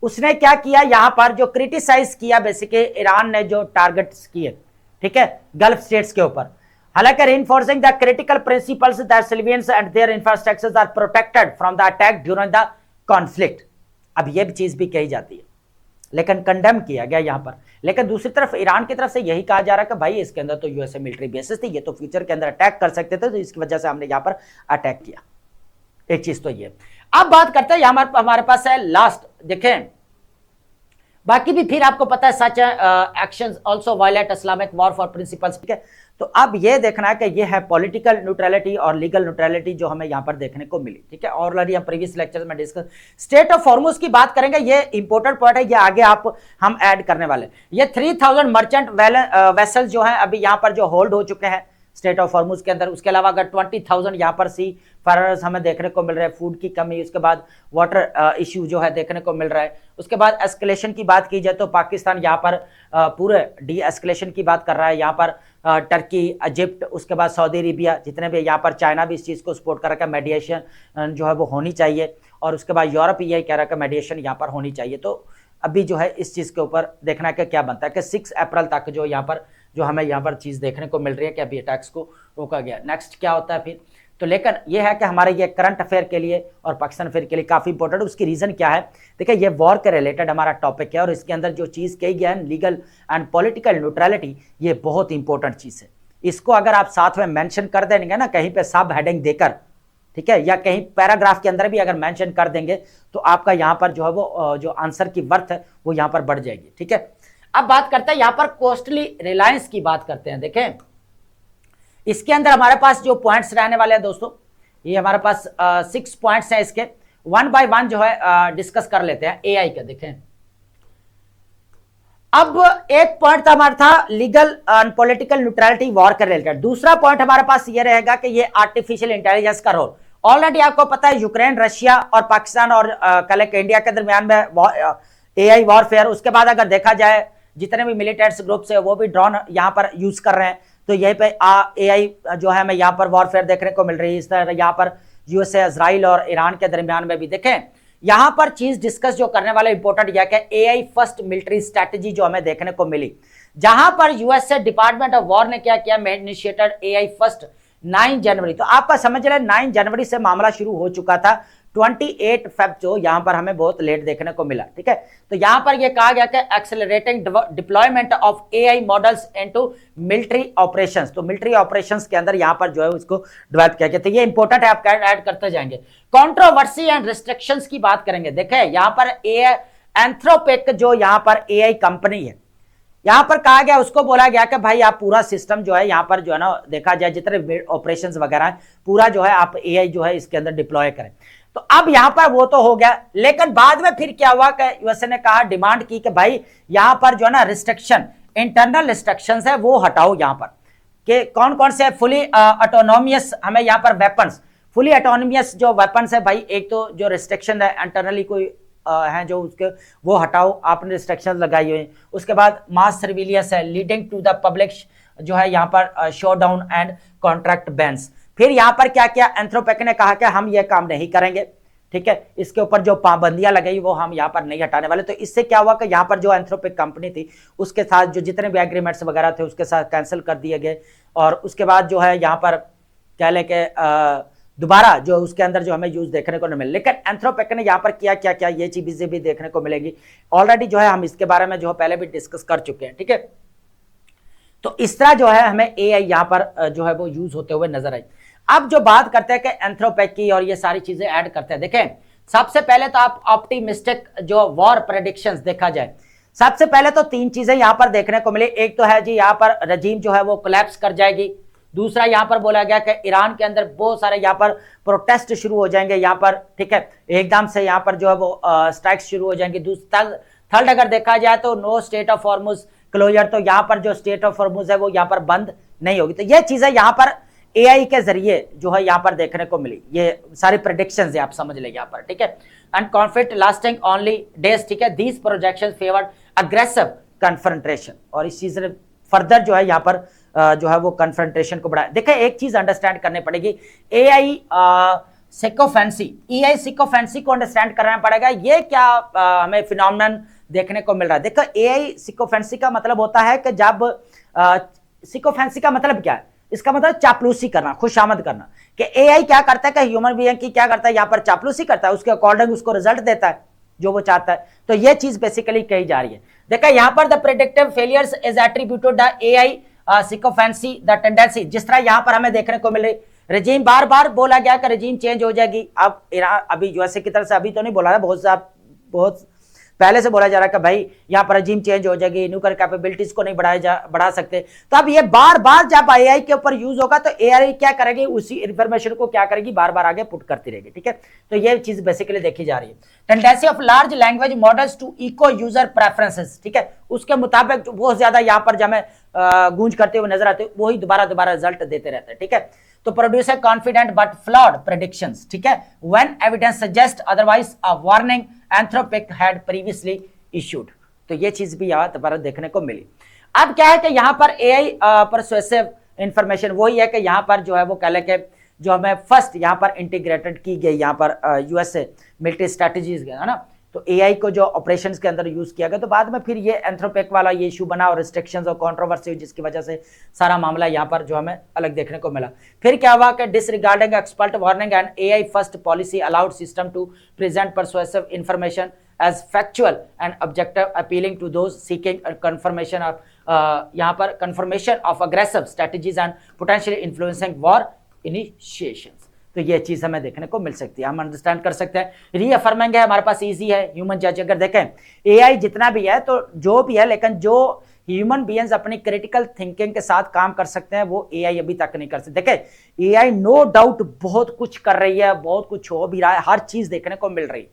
उसने क्या किया यहां पर जो क्रिटिसाइज किया बेसिकली ईरान ने जो टारगेट्स किए, ठीक है, गल्फ स्टेट्स के ऊपर। हालांकि reinforcing the critical principles that civilians and their infrastructures are protected from the attack during the conflict। अब ये भी चीज भी कही जाती है, लेकिन कंडेम किया गया यहां पर। लेकिन दूसरी तरफ ईरान की तरफ से यही कहा जा रहा है कि भाई इसके अंदर तो यूएसए मिलिट्री बेसिस थी, ये तो फ्यूचर के अंदर अटैक कर सकते थे, तो इसकी वजह से हमने यहां पर अटैक किया। एक चीज तो ये। अब बात करते हैं हमारे पास है लास्ट, देखें बाकी भी फिर आपको पता है such actions also violate Islamic war for principles. ठीक है, तो अब ये देखना है कि ये है पॉलिटिकल न्यूट्रलिटी और लीगल न्यूट्रलिटी जो हमें यहां पर देखने को मिली। ठीक है, ऑलरेडी हम प्रीवियस लेक्चर्स में डिस्कस स्टेट ऑफ हॉर्मुज की बात करेंगे, ये इंपॉर्टेंट पॉइंट है, ये आगे हम ऐड करने वाले। ये 3000 मर्चेंट वेसल्स जो है अभी यहां पर जो होल्ड हो चुके हैं स्टेट ऑफ हॉर्मुज के अंदर। उसके अलावा अगर 20,000 यहाँ पर सी फायरर्स हमें देखने को मिल रहे हैं, फूड की कमी, उसके बाद वाटर इश्यू जो है देखने को मिल रहा है। उसके बाद एस्केलेशन की बात की जाए तो पाकिस्तान यहाँ पर पूरे डी एस्केलेशन की बात कर रहा है, यहाँ पर टर्की, इजिप्ट, उसके बाद सऊदी अरेबिया, जितने भी यहाँ पर चाइना भी इस चीज़ को सपोर्ट कर रहा है, मेडिएशन जो है वो होनी चाहिए। और उसके बाद यूरोप यही कह रहा है कि मेडिएशन यहाँ पर होनी चाहिए। तो अभी जो है इस चीज़ के ऊपर देखना है कि क्या बनता है कि 6 अप्रैल तक जो यहाँ पर जो हमें यहाँ पर चीज़ देखने को मिल रही है कि अभी अटैक्स को रोका गया। नेक्स्ट क्या होता है फिर, तो लेकिन ये है कि हमारे ये करंट अफेयर के लिए और पाकिस्तान अफेयर के लिए काफ़ी इंपॉर्टेंट। उसकी रीज़न क्या है, देखिए ये वॉर के रिलेटेड हमारा टॉपिक है और इसके अंदर जो चीज़ कही गया है लीगल एंड पॉलिटिकल न्यूट्रलिटी, ये बहुत इंपॉर्टेंट चीज़ है। इसको अगर आप साथ में मेंशन कर देंगे ना कहीं पे सब हेडिंग देकर, ठीक है, या कहीं पैराग्राफ के अंदर भी अगर मेंशन कर देंगे तो आपका यहाँ पर जो है वो जो आंसर की वर्थ है वो यहाँ पर बढ़ जाएगी। ठीक है, अब बात करते हैं यहाँ पर कोस्टली रिलायंस की बात करते हैं। देखें इसके अंदर हमारे पास जो पॉइंट्स रहने वाले हैं दोस्तों, ये हमारे पास 6 पॉइंट्स हैं, इसके 1 बाय 1 जो है डिस्कस कर लेते हैं एआई का। देखें अब एक पॉइंट हमारा था legal and political neutrality war के रिलेटेड। दूसरा पॉइंट हमारे पास ये रहेगा कि ये आर्टिफिशियल इंटेलिजेंस का रोल। ऑलरेडी आपको पता है यूक्रेन, रशिया और पाकिस्तान और कल इंडिया के दरमियान में एआई वॉरफेयर। उसके बाद अगर देखा जाए जितने भी मिलिटेंट्स ग्रुप्स है वो भी ड्रोन यहाँ पर यूज कर रहे हैं, तो यहीं पे एआई जो है हमें यहाँ पर वॉरफेयर देखने को मिल रही है। इस तरह यहाँ पर यूएसए, इजराइल और ईरान के दरमियान में भी देखें यहाँ पर चीज डिस्कस जो करने वाले इंपॉर्टेंट यह है एआई फर्स्ट मिलिट्री स्ट्रेटेजी जो हमें देखने को मिली, जहां पर यूएसए डिपार्टमेंट ऑफ वॉर ने क्या किया, इनिशिएटेड एआई फर्स्ट 9 जनवरी। तो आपका समझ रहे 9 जनवरी से मामला शुरू हो चुका था, 28 फेब जो यहां पर हमें बहुत लेट देखने को मिला। ठीक है, तो यहां पर यह कहा गया कि accelerating deployment of AI models into military operations. तो मिलिट्री ऑपरेशंस के अंदर यहां पर जो है उसको डेवलप किया गया। तो ये इंपॉर्टेंट है, आप ऐड करते जाएंगे। कंट्रोवर्सी एंड रिस्ट्रिक्शंस की बात करेंगे। देखें यहां पर एंथ्रोपिक जो यहां पर एआई कंपनी है, यहां पर कहा गया, उसको बोला गया कि भाई आप पूरा सिस्टम जो है यहां पर जो है ना देखा जाए जितने ऑपरेशंस वगैरह है पूरा जो है आप एआई जो है इसके अंदर डिप्लॉय करें। तो अब यहां पर वो तो हो गया, लेकिन बाद में फिर क्या हुआ कि यूएसए ने कहा, डिमांड की कि भाई यहां पर जो है ना रिस्ट्रिक्शन, इंटरनल रिस्ट्रिक्शंस है वो हटाओ यहां पर, कि कौन कौन से फुली ऑटोनोमियस हमें यहां पर वेपन्स, फुली ऑटोनोमियस जो वेपन्स है भाई, एक तो जो रिस्ट्रिक्शन है इंटरनली कोई हैं जो उसके वो हटाओ, आपने रिस्ट्रिक्शन लगाई हुई। उसके बाद मास सर्विलियंस है लीडिंग टू द पब्लिक जो है यहाँ पर show down and contract bans. फिर यहां पर क्या किया, एंथ्रोपिक ने कहा कि हम ये काम नहीं करेंगे, ठीक है, इसके ऊपर जो पाबंदियां लगाई वो हम यहां पर नहीं हटाने वाले। तो इससे क्या हुआ कि यहां पर जो एंथ्रोपिक कंपनी थी उसके साथ जो जितने भी एग्रीमेंट्स वगैरह थे उसके साथ कैंसिल कर दिए गए, और उसके बाद जो है यहां पर कह लें कि दोबारा जो उसके अंदर जो हमें यूज देखने को नहीं मिले। लेकिन एंथ्रोपिक ने यहां पर किया क्या क्या, ये चीजें भी देखने को मिलेगी, ऑलरेडी जो है हम इसके बारे में जो पहले भी डिस्कस कर चुके हैं, ठीक है। तो इस तरह जो है हमें एआई यहां पर जो है वो यूज होते हुए नजर आई। अब जो बात करते हैं कि एंथ्रोपिक की और ये सारी चीजें ऐड करते हैं, देखें सबसे पहले तो आप ऑप्टिमिस्टिक जो वॉर प्रेडिक्शंस देखा जाए, सबसे पहले तो तीन चीजें यहां पर देखने को मिली। एक तो है जी यहां पर रजीम जो है वो कोलैप्स कर जाएगी, दूसरा यहां पर बोला गया कि ईरान के अंदर बहुत सारे यहां पर प्रोटेस्ट शुरू हो जाएंगे यहां पर, ठीक है, एकदम से यहां पर जो है वो स्ट्राइक्स शुरू हो जाएंगे। थर्ड अगर देखा जाए तो no state of Hormuz closure, तो यहां पर जो स्टेट ऑफ हॉर्मुज है वो यहां पर बंद नहीं होगी। तो ये चीजें यहां पर एआई के जरिए जो है यहां पर देखने को मिली, ये सारी प्रेडिक्शंस आप समझ लेंगे यहां पर, ठीक है। And conflict lasting only days, ठीक है, these projections favoured aggressive confrontation, और इस चीज ने फर्दर जो है यहां पर जो है वो कन्फ्रंटेशन को बढ़ाया। देखिए एक चीज अंडरस्टैंड करनी पड़ेगी, एआई सिकोफेंसी, एआई सिकोफेंसी को अंडरस्टैंड करना पड़ेगा, ये क्या हमें फिनोमेनन देखने को मिल रहा है। देखो एआई सिकोफेंसी का मतलब होता है कि जब सिकोफेंसी का मतलब क्या है, इसका मतलब चापलूसी करना, खुशामद करना, कि एआई क्या करता है कि ह्यूमन बीइंग की क्या करता है यहां पर चापलूसी करता है, उसके अकॉर्डिंग उसको रिजल्ट देता है जो वो चाहता है। तो ये चीज बेसिकली कही जा रही है। देखा यहां पर the predictive failures is attributed the AI sycophancy the tendency, जिस तरह यहां पर हमें देखने को मिल रही, रजीम बार बार बोला गया कि रजीम चेंज हो जाएगी। अब ईरान अभी यूएसए की तरफ से अभी तो नहीं बोला है, बहुत पहले से बोला जा रहा है कि भाई यहां पर रजीम चेंज हो जाएगी, न्यूक्लियर कैपेबिलिटीज को नहीं बढ़ा सकते। तो अब ये बार बार जब एआई के ऊपर यूज होगा तो एआई क्या करेगी, उसी इंफॉर्मेशन को क्या करेगी, बार बार आगे पुट करती रहेगी, ठीक है। तो ये चीज बेसिकली देखी जा रही है। Tendency of large language models to echo user preferences, ठीक है, उसके मुताबिक बहुत ज्यादा यहां पर जब हमें गूंज करते हुए नजर आते वही दोबारा रिजल्ट देते रहते हैं, ठीक है। तो produce a confident but flawed predictions, ठीक है, when evidence suggest otherwise a warning Anthropic had previously issued. तो ये चीज भी यहां दोबारा देखने को मिली। अब क्या है कि यहां पर एआई परसुएसिव इंफॉर्मेशन वही है कि यहां पर जो है वो कह लें कि जो हमें फर्स्ट यहां पर इंटीग्रेटेड की गई यहां पर यूएसए मिलिट्री स्ट्रेटजीज है ना, तो एआई को जो ऑपरेशंस के अंदर यूज किया गया, तो बाद में फिर ये एंथ्रोपिक वाला ये इशू बना और रिस्ट्रिक्शंस और कंट्रोवर्सी, जिसकी वजह से सारा मामला यहाँ पर जो हमें अलग देखने को मिला। फिर क्या हुआ कि disregarding expert warning and AI first policy allowed system to present persuasive information as factual and objective appealing to those seeking confirmation of यहाँ पर confirmation of aggressive strategies and potentially influencing war initiations. तो ये चीज हमें देखने को मिल सकती है, हम अंडरस्टैंड कर सकते हैं। रीअफर्मिंग है हमारे पास, इजी है ह्यूमन जज। अगर देखें एआई जितना भी है तो जो भी है, लेकिन जो ह्यूमन बीइंग्स अपनी क्रिटिकल थिंकिंग के साथ काम कर सकते हैं वो एआई अभी तक नहीं कर सकते। देखें एआई नो डाउट बहुत कुछ कर रही है, बहुत कुछ हो भी रहा है, हर चीज देखने को मिल रही है,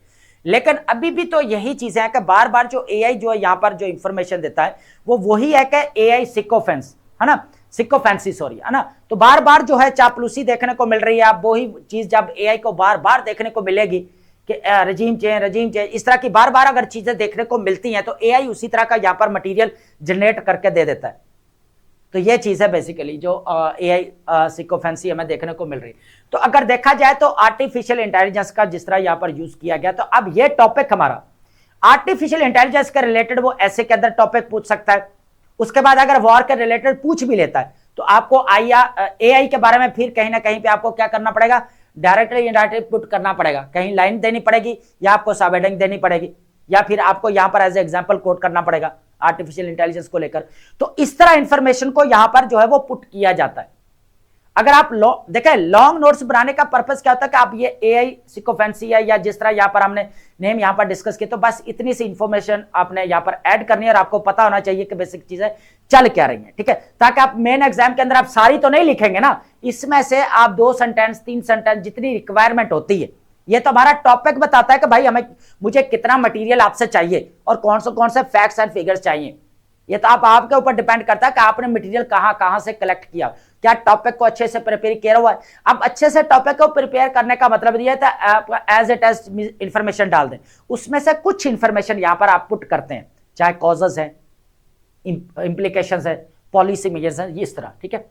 लेकिन अभी भी तो यही चीजें हैं कि बार बार जो एआई जो है यहाँ पर जो इंफॉर्मेशन देता है वो वही है कि एआई सिकोफेंस है ना, सिकोफेंसी सॉरी है ना। तो बार बार जो है चापलूसी देखने को मिल रही है। अब वही चीज जब एआई को बार बार देखने को मिलेगी कि रजीम चेंज इस तरह की बार बार अगर चीजें देखने को मिलती हैं तो एआई उसी तरह का यहां पर मटेरियल जनरेट करके दे देता है। तो ये चीज है बेसिकली जो एआई सिकोफेंसी हमें देखने को मिल रही है। तो अगर देखा जाए तो आर्टिफिशियल इंटेलिजेंस का जिस तरह यहां पर यूज किया गया, तो अब ये टॉपिक हमारा आर्टिफिशियल इंटेलिजेंस के रिलेटेड वो ऐसे के अंदर टॉपिक पूछ सकता है। उसके बाद अगर वॉर के रिलेटेड पूछ भी लेता है तो आपको एआई के बारे में फिर कहीं ना कहीं पे आपको क्या करना पड़ेगा, डायरेक्टली इनडायरेक्टली पुट करना पड़ेगा, कहीं लाइन देनी पड़ेगी या आपको सब हेडिंग देनी पड़ेगी या फिर आपको यहां पर एज एग्जांपल कोट करना पड़ेगा आर्टिफिशियल इंटेलिजेंस को लेकर। तो इस तरह इंफॉर्मेशन को यहां पर जो है वो पुट किया जाता है। अगर आप देखें लॉन्ग नोट्स बनाने का पर्पस क्या होता है कि आप ये एआई सिकोफेंसी है या जिस तरह यहां पर हमने नेम यहां पर डिस्कस किया, तो बस इतनी सी इंफॉर्मेशन आपने यहां पर ऐड करनी है और आपको पता होना चाहिए कि बेसिक चीजें चल क्या रही है, ठीक है, ताकि आप मेन एग्जाम के अंदर आप सारी तो नहीं लिखेंगे ना, इसमें से आप 2 सेंटेंस 3 सेंटेंस जितनी रिक्वायरमेंट होती है, ये तो हमारा टॉपिक बताता है कि भाई मुझे कितना मटेरियल आपसे चाहिए और कौन से फैक्ट्स एंड फिगर्स चाहिए। ये तो आपके ऊपर डिपेंड करता है कि आपने मटेरियल कहां से कलेक्ट किया, क्या टॉपिक को अच्छे से प्रिपेयर किया हुआ है। अब अच्छे से टॉपिक को प्रिपेयर करने का मतलब ये था आप एज इट एज इंफॉर्मेशन डाल दें, उसमें से कुछ इंफॉर्मेशन यहां पर आप पुट करते हैं, चाहे कॉजेस है, इंप्लीकेशंस है, पॉलिसी मेजर्स है, इस तरह, ठीक है।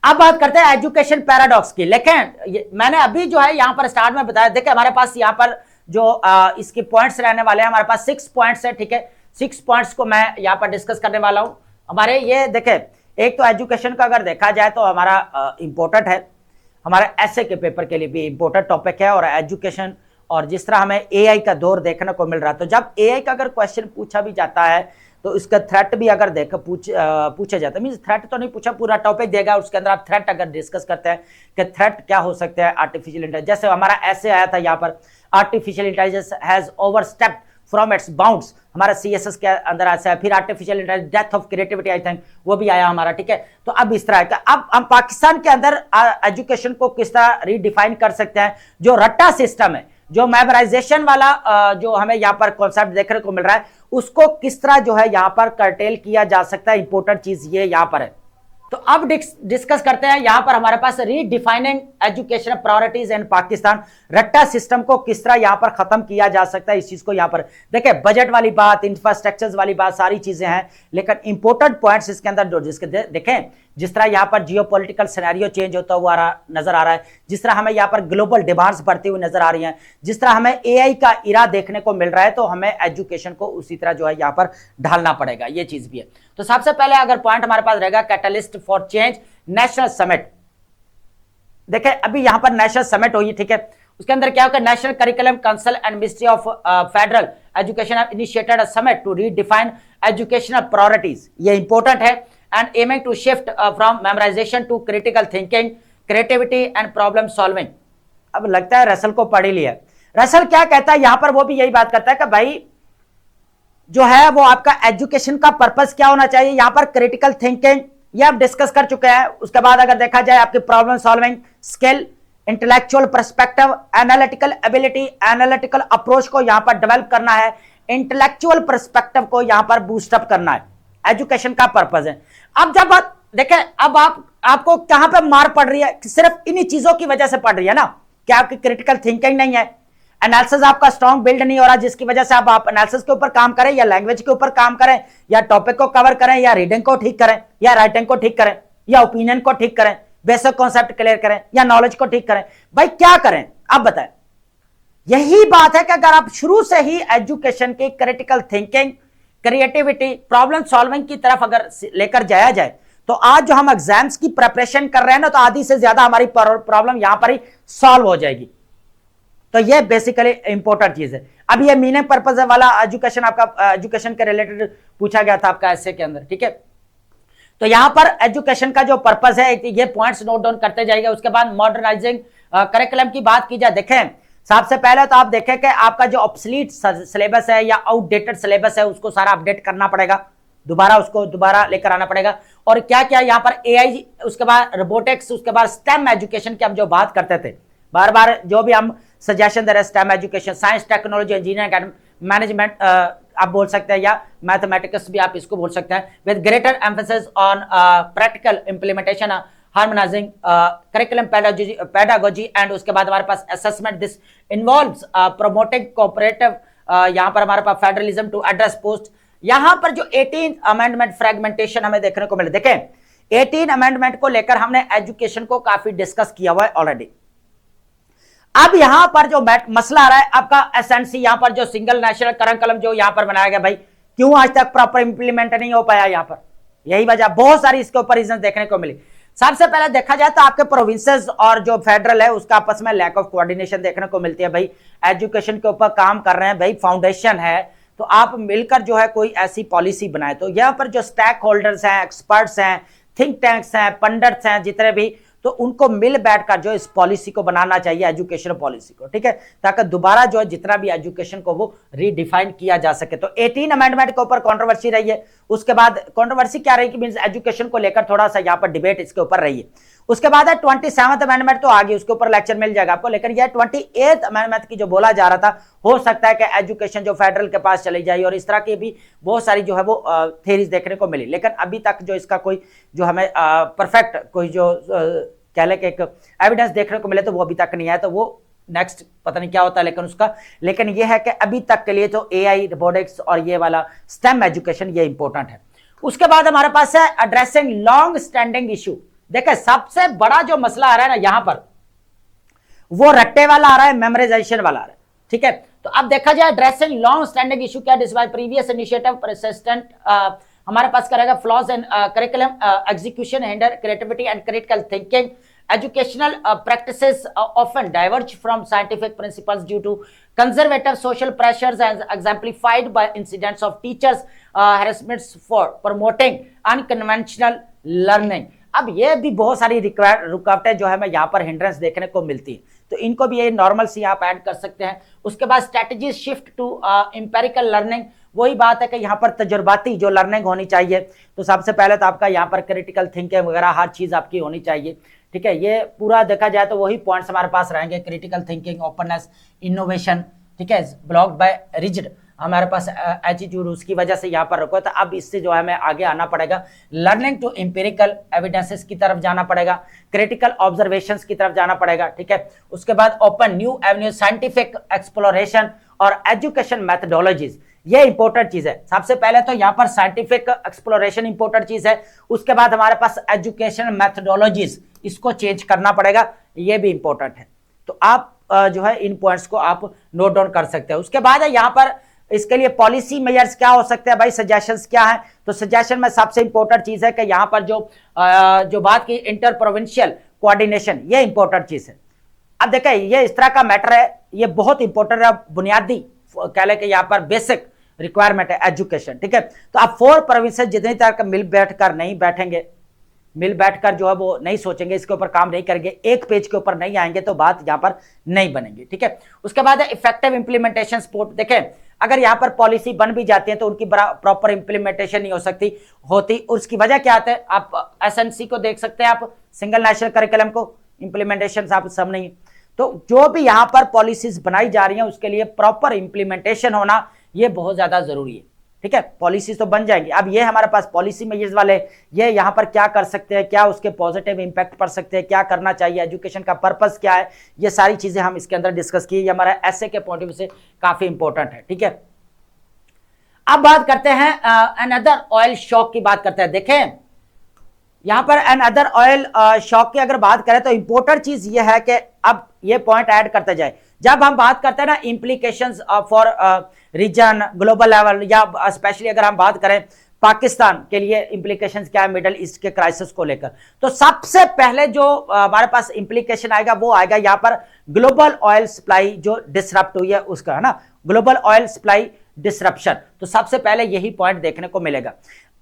अब बात करते हैं एजुकेशन पैराडॉक्स की। लेकिन मैंने अभी जो है यहाँ पर स्टार्ट में बताया, देखिए हमारे पास यहाँ पर जो इसके पॉइंट्स रहने वाले हैं, हमारे पास 6 पॉइंट्स है, ठीक है। 6 पॉइंट्स को मैं यहाँ पर डिस्कस करने वाला हूँ। हमारे ये देखे, एक तो एजुकेशन का अगर देखा जाए तो हमारा इंपॉर्टेंट है, हमारे एसए के पेपर के लिए भी इंपॉर्टेंट टॉपिक है, और एजुकेशन, और जिस तरह हमें एआई का दौर देखने को मिल रहा है, तो जब एआई का अगर क्वेश्चन पूछा भी जाता है तो इसका थ्रेट भी अगर पूछा जाता है, मींस थ्रेट तो नहीं पूछा, पूरा टॉपिक देगा, उसके अंदर आप थ्रेट अगर डिस्कस करते हैं कि थ्रेट क्या हो सकते हैं आर्टिफिशियल इंटेलिजेंस। जैसे हमारा ऐसे आया था यहाँ पर, artificial intelligence has overstepped from its bounds, हमारा सीएसएस के अंदर ऐसा है। फिर artificial intelligence death of creativity, I think वो भी आया हमारा, ठीक है। तो अब इस तरह का, अब हम पाकिस्तान के अंदर एजुकेशन को किस तरह रीडिफाइन कर सकते हैं। जो रट्टा सिस्टम है, जो मेमोराइजेशन वाला जो हमें यहाँ पर कॉन्सेप्ट देखने को मिल रहा है, उसको किस तरह जो है यहाँ पर कर्टेल किया जा सकता है, इंपॉर्टेंट चीज ये यहाँ पर है। तो अब डिस्कस करते हैं यहाँ पर हमारे पास redefining education priorities in Pakistan, रट्टा सिस्टम को किस तरह यहाँ पर खत्म किया जा सकता है। इस चीज को यहाँ पर देखिए, बजट वाली बात, इंफ्रास्ट्रक्चर वाली बात, सारी चीजें हैं, लेकिन इंपॉर्टेंट पॉइंट्स इसके अंदर जो जिसके देखें, जिस तरह यहाँ पर जियोपॉलिटिकल सिनेरियो चेंज होता हुआ नजर आ रहा है, जिस तरह हमें यहाँ पर ग्लोबल डिमांड्स बढ़ती हुई नजर आ रही हैं, जिस तरह हमें एआई का इरा देखने को मिल रहा है, तो हमें एजुकेशन को उसी तरह जो है यहाँ पर ढालना पड़ेगा, ये चीज भी है। तो सबसे पहले अगर पॉइंट हमारे पास रहेगा catalyst for change national summit. देखें अभी यहाँ पर नेशनल समिट हुई, ठीक है, उसके अंदर क्या होगा, national curriculum council and ministry of federal education have initiated a summit to redefine educational priorities, ये इंपॉर्टेंट है, and aiming to shift from memorization to critical thinking, creativity and problem solving। अब लगता है रसल को पढ़ ही लिया। रसल क्या कहता है यहाँ पर, वो भी यही बात करता है कि भाई जो है वो आपका एजुकेशन का पर्पस क्या होना चाहिए। यहाँ पर क्रिटिकल थिंकिंग ये आप डिस्कस कर चुके हैं। उसके बाद अगर देखा जाए आपकी problem solving skill, intellectual perspective, analytical ability, analytical approach को यहाँ पर डेवलप करना है, इंटेलेक्चुअल पर्सपेक्टिव को यहाँ पर बूस्टअप करना है, एजुकेशन का पर्पस है। अब जब बात देखें, अब आपको कहां पे मार पड़ रही है, सिर्फ इन्हीं चीजों की वजह से पड़ रही है ना, क्या आपकी क्रिटिकल थिंकिंग नहीं है, एनालिसिस आपका स्ट्रॉन्ग बिल्ड नहीं हो रहा, जिसकी वजह से आप एनालिसिस के ऊपर काम करें, या लैंग्वेज के ऊपर काम करें, या टॉपिक को कवर करें, या रीडिंग को ठीक करें, या राइटिंग को ठीक करें, या ओपिनियन को ठीक करें, बेसिक कॉन्सेप्ट क्लियर करें, या नॉलेज को ठीक करें, भाई क्या करें आप बताएं। यही बात है कि अगर आप शुरू से ही एजुकेशन की critical thinking, creativity, problem solving की तरफ अगर लेकर जाया जाए, तो आज जो हम एग्जाम्स की प्रिपरेशन कर रहे हैं ना, तो आधी से ज्यादा हमारी प्रॉब्लम यहां पर ही सॉल्व हो जाएगी। तो ये बेसिकली इंपॉर्टेंट चीज है। अब ये मीनिंग पर्पज वाला एजुकेशन, आपका एजुकेशन के रिलेटेड पूछा गया था आपका ऐसे के अंदर, ठीक है। तो यहां पर एजुकेशन का जो पर्पज है, ये पॉइंट्स नोट डाउन करते जाइएगा। उसके बाद मॉडर्नाइजिंग करिकुलम की बात की जाए, देखें सबसे पहले तो आप देखें कि आपका जो ऑब्सलीट सिलेबस है या आउटडेटेड सिलेबस है, उसको सारा अपडेट करना पड़ेगा, उसको दोबारा लेकर आना पड़ेगा। और क्या क्या यहाँ पर एआई, उसके बाद रोबोटिक्स, उसके बाद स्टेम एजुकेशन की हम जो बात करते थे, बार बार जो भी हम सजेशन दे रहे, stem education, science, technology, engineering, management आप बोल सकते हैं, या मैथमेटिक्स भी आप इसको बोल सकते हैं, with greater emphasis on practical implementation, harmonising curriculum pedagogy, and उसके बाद हमारे पास assessment. This involves promoting cooperative, यहाँ पर हमारे पास फेडरलिज्म टू एड्रेस पोस्ट। यहां पर जो 18 अमेंडमेंट फ्रेगमेंटेशन हमें देखने को मिले, देखें 18 अमेंडमेंट को लेकर हमने एजुकेशन को काफी डिस्कस किया हुआ है ऑलरेडी। अब यहां पर जो मसला आ रहा है आपका एसएनसी, यहां पर जो सिंगल नेशनल करिकुलम जो यहां पर बनाया गया, भाई क्यों आज तक प्रॉपर इंप्लीमेंट नहीं हो पाया यहां पर, यही वजह, बहुत सारी इसके ऊपर रीजन देखने को मिली। सबसे पहले देखा जाए तो आपके प्रोविंसेस और जो फेडरल है उसका आपस में लैक ऑफ कोऑर्डिनेशन देखने को मिलती है। भाई एजुकेशन के ऊपर काम कर रहे हैं, भाई फाउंडेशन है, तो आप मिलकर जो है कोई ऐसी पॉलिसी बनाए। तो यहाँ पर जो स्टैक होल्डर्स हैं, एक्सपर्ट्स हैं, थिंक टैंक्स हैं, पंडित्स हैं, जितने भी, तो उनको मिल बैठकर जो इस पॉलिसी को बनाना चाहिए, एजुकेशन पॉलिसी को, ठीक है, ताकि दोबारा जो है जितना भी एजुकेशन को वो रीडिफाइन किया जा सके। तो 18 अमेंडमेंट के ऊपर कंट्रोवर्सी रही है। उसके बाद कंट्रोवर्सी क्या रही कि मींस एजुकेशन को लेकर थोड़ा सा यहाँ पर डिबेट इसके ऊपर रही है। उसके बाद है 27th अमेंडमेंट, तो आगे उसके ऊपर लेक्चर मिल जाएगा आपको, लेकिन यह 28th अमेंडमेंट की जो बोला जा रहा था, हो सकता है कि एजुकेशन जो फेडरल के पास चली जाए, और इस तरह की भी बहुत सारी जो है वो थ्योरीज देखने को मिली, लेकिन अभी तक जो इसका कोई जो हमें परफेक्ट कोई जो कह ले कि एक एविडेंस देखने को मिले, तो वो अभी तक नहीं आया। तो वो नेक्स्ट पता नहीं क्या होता है, लेकिन उसका, लेकिन ये है कि अभी तक के लिए तो एआई, रोबोटिक्स और ये वाला स्टेम एजुकेशन ये इंपॉर्टेंट है। उसके बाद हमारे पास है एड्रेसिंग लॉन्ग स्टैंडिंग इशू। देखिए सबसे बड़ा जो मसला आ रहा है ना यहां पर, वो रट्टे वाला आ रहा है, मेमोराइजेशन वाला आ रहा है, ठीक है। तो अब देखा जाए एड्रेसिंग लॉन्ग स्टैंडिंग इशू क्या डिस्पाइट प्रीवियस इनिशिएटिव परसिस्टेंट, हमारे पास करेगा flaws in curriculum execution, hinder creativity and critical thinking, educational practices often diverge from scientific principles due to conservative social pressures as exemplified by incidents of teachers harassments for promoting unconventional learning। अब ये भी बहुत सारी रुकावटें जो है हमें यहाँ पर हिंड्रेंस देखने को मिलती है, तो इनको भी ये नॉर्मल सी आप ऐड कर सकते हैं। उसके बाद strategy shift to empirical learning, वही बात है कि यहाँ पर तजुर्बाती जो लर्निंग होनी चाहिए, तो सबसे पहले तो आपका यहाँ पर क्रिटिकल थिंकिंग वगैरह हर चीज आपकी होनी चाहिए, ठीक है। ये पूरा देखा जाए तो वही पॉइंट्स हमारे पास रहेंगे, क्रिटिकल थिंकिंग, ओपननेस, इनोवेशन, ठीक है, ब्लॉक्ड बाय रिजिड हमारे पास एटीट्यूड, उसकी वजह से यहाँ पर रखो। तो अब इससे जो है हमें आगे आना पड़ेगा, लर्निंग टू एम्पिरिकल एविडेंसेस की तरफ जाना पड़ेगा, क्रिटिकल ऑब्जर्वेशंस की तरफ जाना पड़ेगा, ठीक है। उसके बाद open new Avenue, scientific exploration और एजुकेशन मेथडोलॉजीज, ये इंपॉर्टेंट चीज है। सबसे पहले तो यहाँ पर साइंटिफिक एक्सप्लोरेशन इंपॉर्टेंट चीज है, उसके बाद हमारे पास एजुकेशन मेथडोलॉजीज, इसको चेंज करना पड़ेगा, ये भी इंपॉर्टेंट है। तो आप जो है इन पॉइंट्स को आप नोट डाउन कर सकते हैं। उसके बाद है यहाँ पर इसके लिए पॉलिसी मेजर्स क्या हो सकते हैं भाई, सजेशंस क्या है। तो सजेशन में सबसे इंपॉर्टेंट चीज है कि यहाँ पर जो बात की इंटर प्रोविंशियल कोऑर्डिनेशन, ये इंपॉर्टेंट चीज है। अब देखें ये इस तरह का मैटर है, ये बहुत इंपॉर्टेंट है, बुनियादी कह लें कि यहाँ पर बेसिक रिक्वायरमेंट है एजुकेशन, ठीक है। तो आप 4 प्रोविंसेस जितनी तरह का मिल बैठकर नहीं बैठेंगे, मिल बैठकर जो है वो नहीं सोचेंगे, इसके ऊपर काम नहीं करेंगे, एक पेज के ऊपर नहीं आएंगे, तो बात यहाँ पर नहीं बनेगी, ठीक है। उसके बाद है इफेक्टिव इंप्लीमेंटेशन सपोर्ट। देखें अगर यहाँ पर पॉलिसी बन भी जाती है तो उनकी प्रॉपर इंप्लीमेंटेशन नहीं हो सकती होती, उसकी वजह क्या आती है, आप एसएनसी को देख सकते हैं, आप सिंगल नेशनल करिकुलम को, इंप्लीमेंटेशन आप सब नहीं। तो जो भी यहाँ पर पॉलिसीज बनाई जा रही हैं उसके लिए प्रॉपर इंप्लीमेंटेशन होना ये बहुत ज्यादा जरूरी है, ठीक है। पॉलिसीज तो बन जाएंगी, अब ये हमारे पास पॉलिसी मेजर्स वाले, ये यहाँ पर क्या कर सकते हैं, क्या उसके पॉजिटिव इंपैक्ट पड़ सकते हैं, क्या करना चाहिए, एजुकेशन का पर्पस क्या है, ये सारी चीजें हम इसके अंदर डिस्कस किए, ये हमारा एसे के पॉइंट ऑफ व्यू से काफी इंपॉर्टेंट है, ठीक है। अब बात करते हैं अनदर ऑयल शॉक की बात करते हैं। देखें यहां पर अनदर ऑयल शॉक की अगर बात करें तो इंपॉर्टेंट चीज ये है कि अब ये पॉइंट ऐड करते जाए, जब हम बात करते हैं ना implications for region, global level, या स्पेशली अगर हम बात करें पाकिस्तान के लिए इंप्लीकेशंस क्या है मिडिल ईस्ट के क्राइसिस को लेकर, तो सबसे पहले जो हमारे पास इंप्लीकेशन आएगा वो आएगा यहाँ पर ग्लोबल ऑयल सप्लाई जो डिसरप्ट हुई है उसका, है ना, ग्लोबल ऑयल सप्लाई डिसरप्शन। तो सबसे पहले यही पॉइंट देखने को मिलेगा।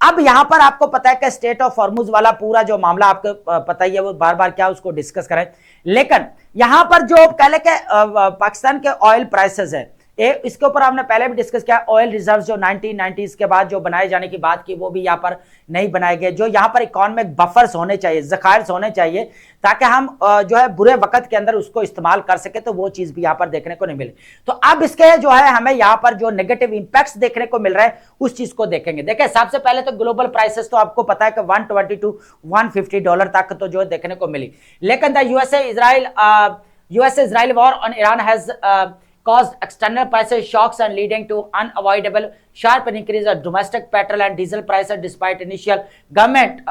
अब यहां पर आपको पता है कि स्टेट ऑफ हॉर्मुज वाला पूरा जो मामला आपको पता ही है, वो बार बार क्या उसको डिस्कस करें, लेकिन यहां पर जो कह ले के पाकिस्तान के ऑयल प्राइसेस है, इसके ऊपर हमने पहले भी डिस्कस किया। ऑयल रिजर्व्स जो 1990s के बाद जो बनाए जाने की बात की वो भी यहाँ पर नहीं बनाए गए, जो यहाँ पर इकोनॉमिक बफर्स होने चाहिए, ज़खायर होने चाहिए, ताकि हम जो है बुरे वक्त के अंदर उसको इस्तेमाल कर सके, तो वो चीज भी यहाँ पर देखने को नहीं मिले। तो अब इसके जो है हमें यहाँ पर जो नेगेटिव इंपैक्ट्स देखने को मिल रहा है उस चीज को देखेंगे। देखिए सबसे पहले तो ग्लोबल प्राइसेस तो आपको पता है कि $120 to $150 तक तो जो देखने को मिली, लेकिन the USA Israel war on Iran has caused external prices shocks and leading to unavoidable sharp increase of domestic petrol and diesel prices despite initial government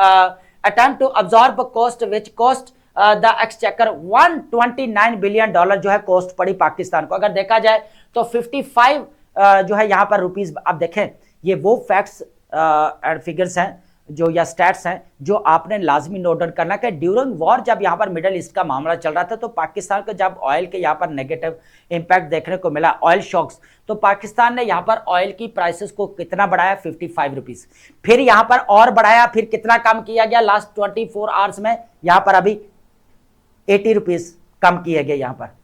attempt to absorb cost which cost the exchequer $129 billion जो है कॉस्ट पड़ी पाकिस्तान को। अगर देखा जाए तो 55 जो है यहाँ पर रुपीज। अब देखें ये वो फैक्ट्स एंड फिगर्स हैं जो या स्टैट्स हैं जो आपने लाजमी नोट डाउन करना कि ड्यूरिंग वॉर जब यहाँ पर मिडिल ईस्ट का मामला चल रहा था तो पाकिस्तान को जब ऑयल के यहाँ पर नेगेटिव इंपैक्ट देखने को मिला, ऑयल शॉक्स, तो पाकिस्तान ने यहाँ पर ऑयल की प्राइसेस को कितना बढ़ाया, 55 रुपीज, फिर यहाँ पर और बढ़ाया, फिर कितना कम किया गया लास्ट 24 आवर्स में, यहाँ पर अभी 80 रुपीज कम किए गए यहाँ पर।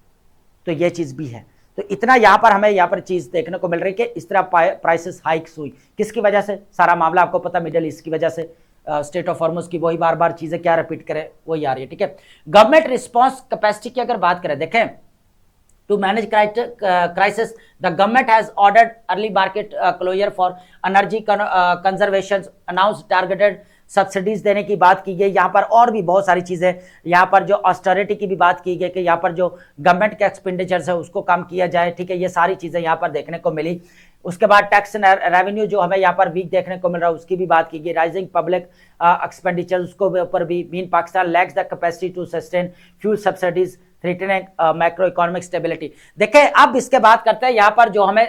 तो ये चीज भी है, तो इतना यहाँ पर हमें यहाँ पर चीज देखने को मिल रही है कि इस तरह प्राइसेस हाइक्स हुई, किसकी वजह से, सारा मामला आपको पता मिडिल ईस्ट की वजह से, स्टेट ऑफ हॉर्मुज की वही बार बार चीजें क्या रिपीट करें वही आ रही है, ठीक है। गवर्नमेंट रिस्पांस कैपेसिटी की अगर बात करें, देखें to manage crisis the government has ordered early market closure for energy conservation, announced targeted subsidies देने की बात की गई, यहाँ पर और भी बहुत सारी चीजें, यहाँ पर जो ऑस्टेरिटी की भी बात की गई कि यहाँ पर जो गवर्नमेंट के एक्सपेंडिचर्स है उसको कम किया जाए, ठीक है, ये सारी चीजें यहाँ पर देखने को मिली। उसके बाद टैक्स रेवेन्यू जो हमें यहाँ पर वीक देखने को मिल रहा है उसकी भी बात की गई। राइजिंग पब्लिक एक्सपेंडिचर उसको ऊपर भी mean Pakistan lacks the capacity to sustain fuel subsidies threatening macro economic stability. देखिए अब इसके बात करते हैं यहाँ पर जो हमें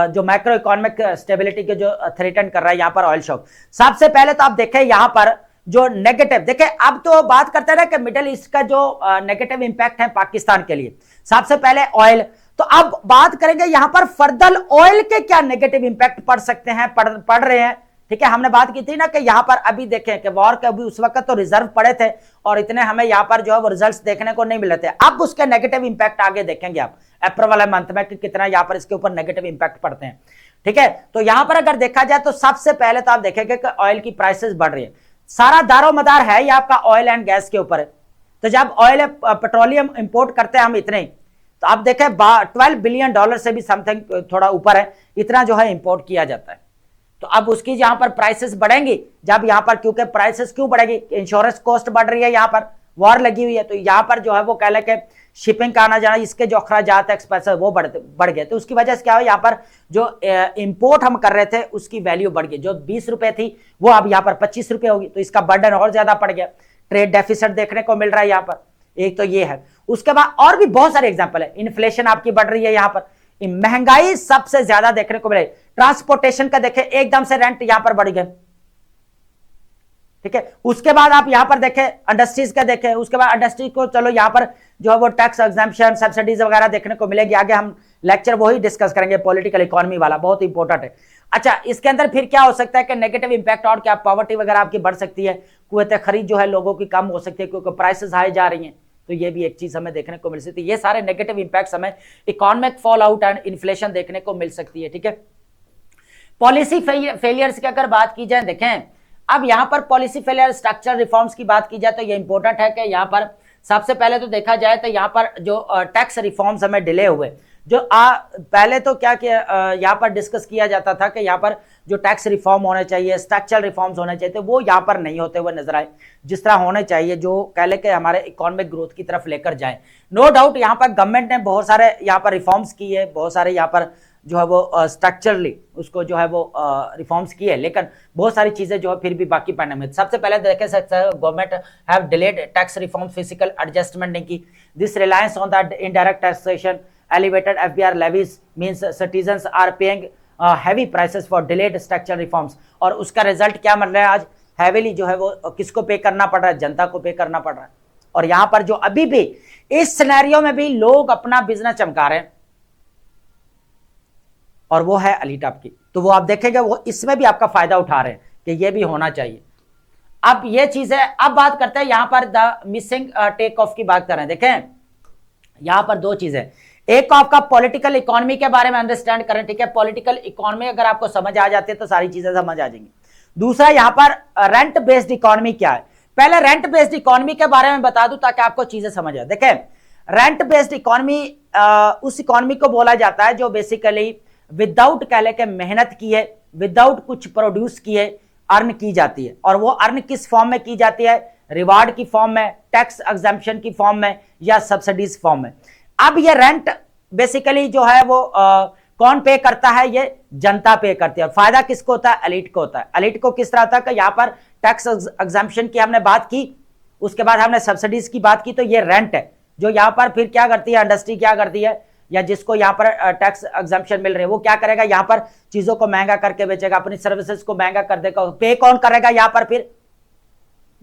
जो मैक्रो इकोनॉमिक स्टेबिलिटी के जो थ्रेटन कर रहा है यहाँ पर ऑयल शॉक। सबसे पहले तो आप देखें यहाँ पर जो नेगेटिव, देखिए अब तो बात करते हैं ना कि मिडिल ईस्ट का जो नेगेटिव इंपैक्ट है पाकिस्तान के लिए, सबसे पहले ऑयल। तो अब बात करेंगे यहाँ पर फर्दर ऑयल के क्या नेगेटिव इंपैक्ट पड़ सकते हैं, पड़ रहे हैं, ठीक है। हमने बात की थी ना कि यहाँ पर अभी देखें कि वॉर के अभी उस वक्त तो रिजर्व पड़े थे और इतने हमें यहाँ पर जो है वो रिजल्ट्स देखने को नहीं मिले थे। अब उसके नेगेटिव इंपैक्ट आगे देखेंगे आप अप्रैल वाले मंथ में कि कितना यहाँ पर इसके ऊपर नेगेटिव इंपैक्ट पड़ते हैं, ठीक है। तो यहाँ पर अगर देखा जाए तो सबसे पहले तो आप देखेंगे कि ऑयल की प्राइसेस बढ़ रही है, सारा दारोमदार है ये आपका ऑयल एंड गैस के ऊपर है। तो जब ऑयल पेट्रोलियम इंपोर्ट करते हैं हम इतने, तो आप देखें $12 बिलियन से भी समथिंग थोड़ा ऊपर है, इतना जो है इंपोर्ट किया जाता है। तो अब उसकी यहां पर प्राइसेस बढ़ेंगी जब यहां पर, क्योंकि प्राइसेस क्यों बढ़ेगी, इंश्योरेंस कॉस्ट बढ़ रही है, यहां पर वॉर लगी हुई है, तो यहां पर जो है वो कह लें शिपिंग का आना जाना, इसके जो अखराजात एक्सपेंस वो बढ़ गए। तो उसकी वजह से क्या हुआ, यहाँ पर जो इंपोर्ट हम कर रहे थे उसकी वैल्यू बढ़ गई, जो 20 रुपए थी वो अब यहाँ पर 25 रुपए होगी, तो इसका बर्डन और ज्यादा पड़ गया। ट्रेड डेफिसिट देखने को मिल रहा है यहाँ पर, एक तो ये है। उसके बाद और भी बहुत सारे एग्जाम्पल है, इन्फ्लेशन आपकी बढ़ रही है, यहाँ पर महंगाई सबसे ज्यादा देखने को मिले। ट्रांसपोर्टेशन का देखें एकदम से रेंट यहां पर बढ़ गए, ठीक है। उसके बाद आप यहां पर देखें इंडस्ट्रीज का देखें, उसके बाद इंडस्ट्री को चलो यहां पर जो है वो टैक्स एग्जम्पशन सब्सिडीज वगैरह देखने को मिलेगी। आगे हम लेक्चर वही डिस्कस करेंगे, पॉलिटिकल इकोनॉमी वाला, बहुत इंपॉर्टेंट है। अच्छा, इसके अंदर फिर क्या हो सकता है कि नेगेटिव इंपैक्ट और क्या, पॉवर्टी वगैरह आपकी बढ़ सकती है, कुव्वत खरीद जो है लोगों की कम हो सकती है क्योंकि प्राइसेस हाई जा रही हैं, तो ये भी एक चीज हमें देखने को मिल सकती है। ये सारे नेगेटिव इंपैक्ट्स हमें economic fall out and inflation देखने को मिल सकती है, ठीक है। पॉलिसी फेलियर्स की अगर बात की जाए, देखें अब यहां पर पॉलिसी फेलियर स्ट्रक्चरल रिफॉर्म्स की बात की जाए तो ये इंपॉर्टेंट है कि यहां पर सबसे पहले तो देखा जाए तो यहां पर जो टैक्स रिफॉर्म्स हमें डिले हुए, जो पहले तो क्या किया यहाँ पर डिस्कस किया जाता था कि यहाँ पर जो टैक्स रिफॉर्म होने चाहिए, स्ट्रक्चरल रिफॉर्म्स होने चाहिए, वो यहाँ पर नहीं होते हुए नजर आए जिस तरह होने चाहिए, जो कह ले के हमारे इकोनॉमिक ग्रोथ की तरफ लेकर जाए। नो डाउट यहाँ पर गवर्नमेंट ने बहुत सारे यहाँ पर रिफॉर्म्स किए, बहुत सारे यहाँ पर जो है वो स्ट्रक्चरली उसको जो है वो रिफॉर्म्स किए, लेकिन बहुत सारी चीजें जो है फिर भी बाकी पड़ने में। सबसे पहले देखे government have delayed tax reform, physical adjustment नहीं की, this reliance on the indirect taxation, elevated FBR levies means citizens are paying heavy prices for delayed structural reforms। और उसका रिजल्ट क्या मिल रहा है, आज हैवीली जो है वो किसको पे करना पड़ रहा है, जनता को पे करना पड़ रहा है। और यहाँ पर जो अभी भी इस सिनेरियो में भी लोग अपना बिजनेस चमका रहे हैं और वो है एलीट आपकी, तो वो आप देखेंगे वो इसमें भी आपका फायदा उठा रहे हैं कि ये भी होना चाहिए। अब ये चीज है, अब बात करते हैं यहाँ पर द मिसिंग टेक ऑफ की बात कर रहे हैं। देखें यहाँ पर दो चीजें, एक आपका पॉलिटिकल इकोनॉमी के बारे में अंडरस्टैंड करें, ठीक है। पॉलिटिकल इकोनॉमी अगर आपको समझ आ जाती है तो सारी चीजें समझ आ जाएंगी। दूसरा यहाँ पर रेंट बेस्ड इकोनॉमी क्या है, पहले रेंट बेस्ड इकोनॉमी के बारे में बता दूं ताकि आपको चीजें समझ आए। देखें रेंट बेस्ड इकोनॉमी उस इकोनॉमी को बोला जाता है जो बेसिकली विदाउट कह ले के मेहनत किए, विदाउट कुछ प्रोड्यूस किए अर्न की जाती है। और वो अर्न किस फॉर्म में की जाती है, रिवार्ड की फॉर्म में, टैक्स एग्जम्पशन की फॉर्म में, या सब्सिडीज फॉर्म में। अब ये रेंट बेसिकली जो है वो कौन पे करता है, ये जनता पे करती है। और फायदा किसको होता है, एलीट को होता है। एलीट को किस तरह होता है कि यहाँ पर टैक्स एग्जम्पशन की हमने बात की, उसके बाद हमने सब्सिडीज की बात की, तो ये रेंट है जो यहाँ पर फिर क्या करती है, इंडस्ट्री क्या करती है, या जिसको यहाँ पर टैक्स एग्जम्पशन मिल रही है वो क्या करेगा, यहाँ पर चीजों को महंगा करके बेचेगा, अपनी सर्विसेज को महंगा कर देगा। पे कौन करेगा, यहाँ पर फिर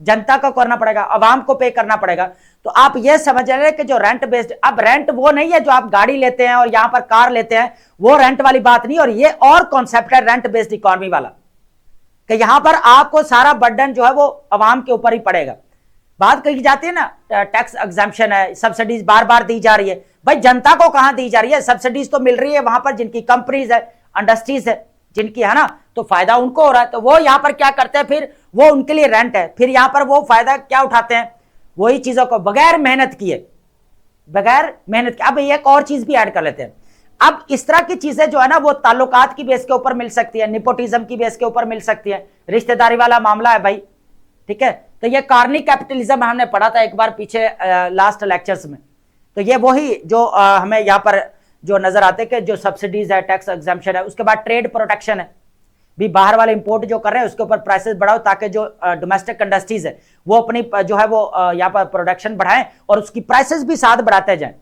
जनता को करना पड़ेगा, आवाम को पे करना पड़ेगा। तो आप ये समझ रहे हैं कि जो रेंट बेस्ड, अब रेंट वो नहीं है जो आप गाड़ी लेते हैं और यहां पर कार लेते हैं, वो रेंट वाली बात नहीं। और ये और कॉन्सेप्ट है रेंट बेस्ड इकोनॉमी वाला कि यहां पर आपको सारा बर्डन जो है वो आवाम के ऊपर ही पड़ेगा। बात कही जाती है ना टैक्स एग्जम्पशन है, सब्सिडीज बार बार दी जा रही है, भाई जनता को कहां दी जा रही है, सब्सिडीज तो मिल रही है वहां पर जिनकी कंपनीज है, इंडस्ट्रीज है जिनकी, है ना, तो फायदा उनको हो रहा है। तो वो यहां पर क्या करते हैं, फिर वो उनके लिए रेंट है, फिर यहां पर वो फायदा क्या उठाते हैं, वही चीजों को बगैर मेहनत किए, बगैर मेहनत किए। अब एक और चीज भी ऐड कर लेते हैं। अब इस तरह की चीजें जो है ना वो ताल्लुकात की बेस के ऊपर मिल सकती है, निपोटिज्म की बेस के ऊपर मिल सकती है, रिश्तेदारी वाला मामला है भाई, ठीक है। तो ये कार्नी कैपिटलिज्म हमने पढ़ा था एक बार पीछे लास्ट लेक्चर्स में। तो ये वही जो हमें यहाँ पर जो नजर आते कि जो सब्सिडीज है, टैक्स एग्जम्पशन है, उसके बाद ट्रेड प्रोटेक्शन है, भी बाहर वाले इंपोर्ट जो कर रहे हैं उसके ऊपर प्राइसेस बढ़ाओ ताकि जो डोमेस्टिक इंडस्ट्रीज है वो अपनी जो है वो यहाँ पर प्रोडक्शन बढ़ाएं और उसकी प्राइसेस भी साथ बढ़ाते जाएं,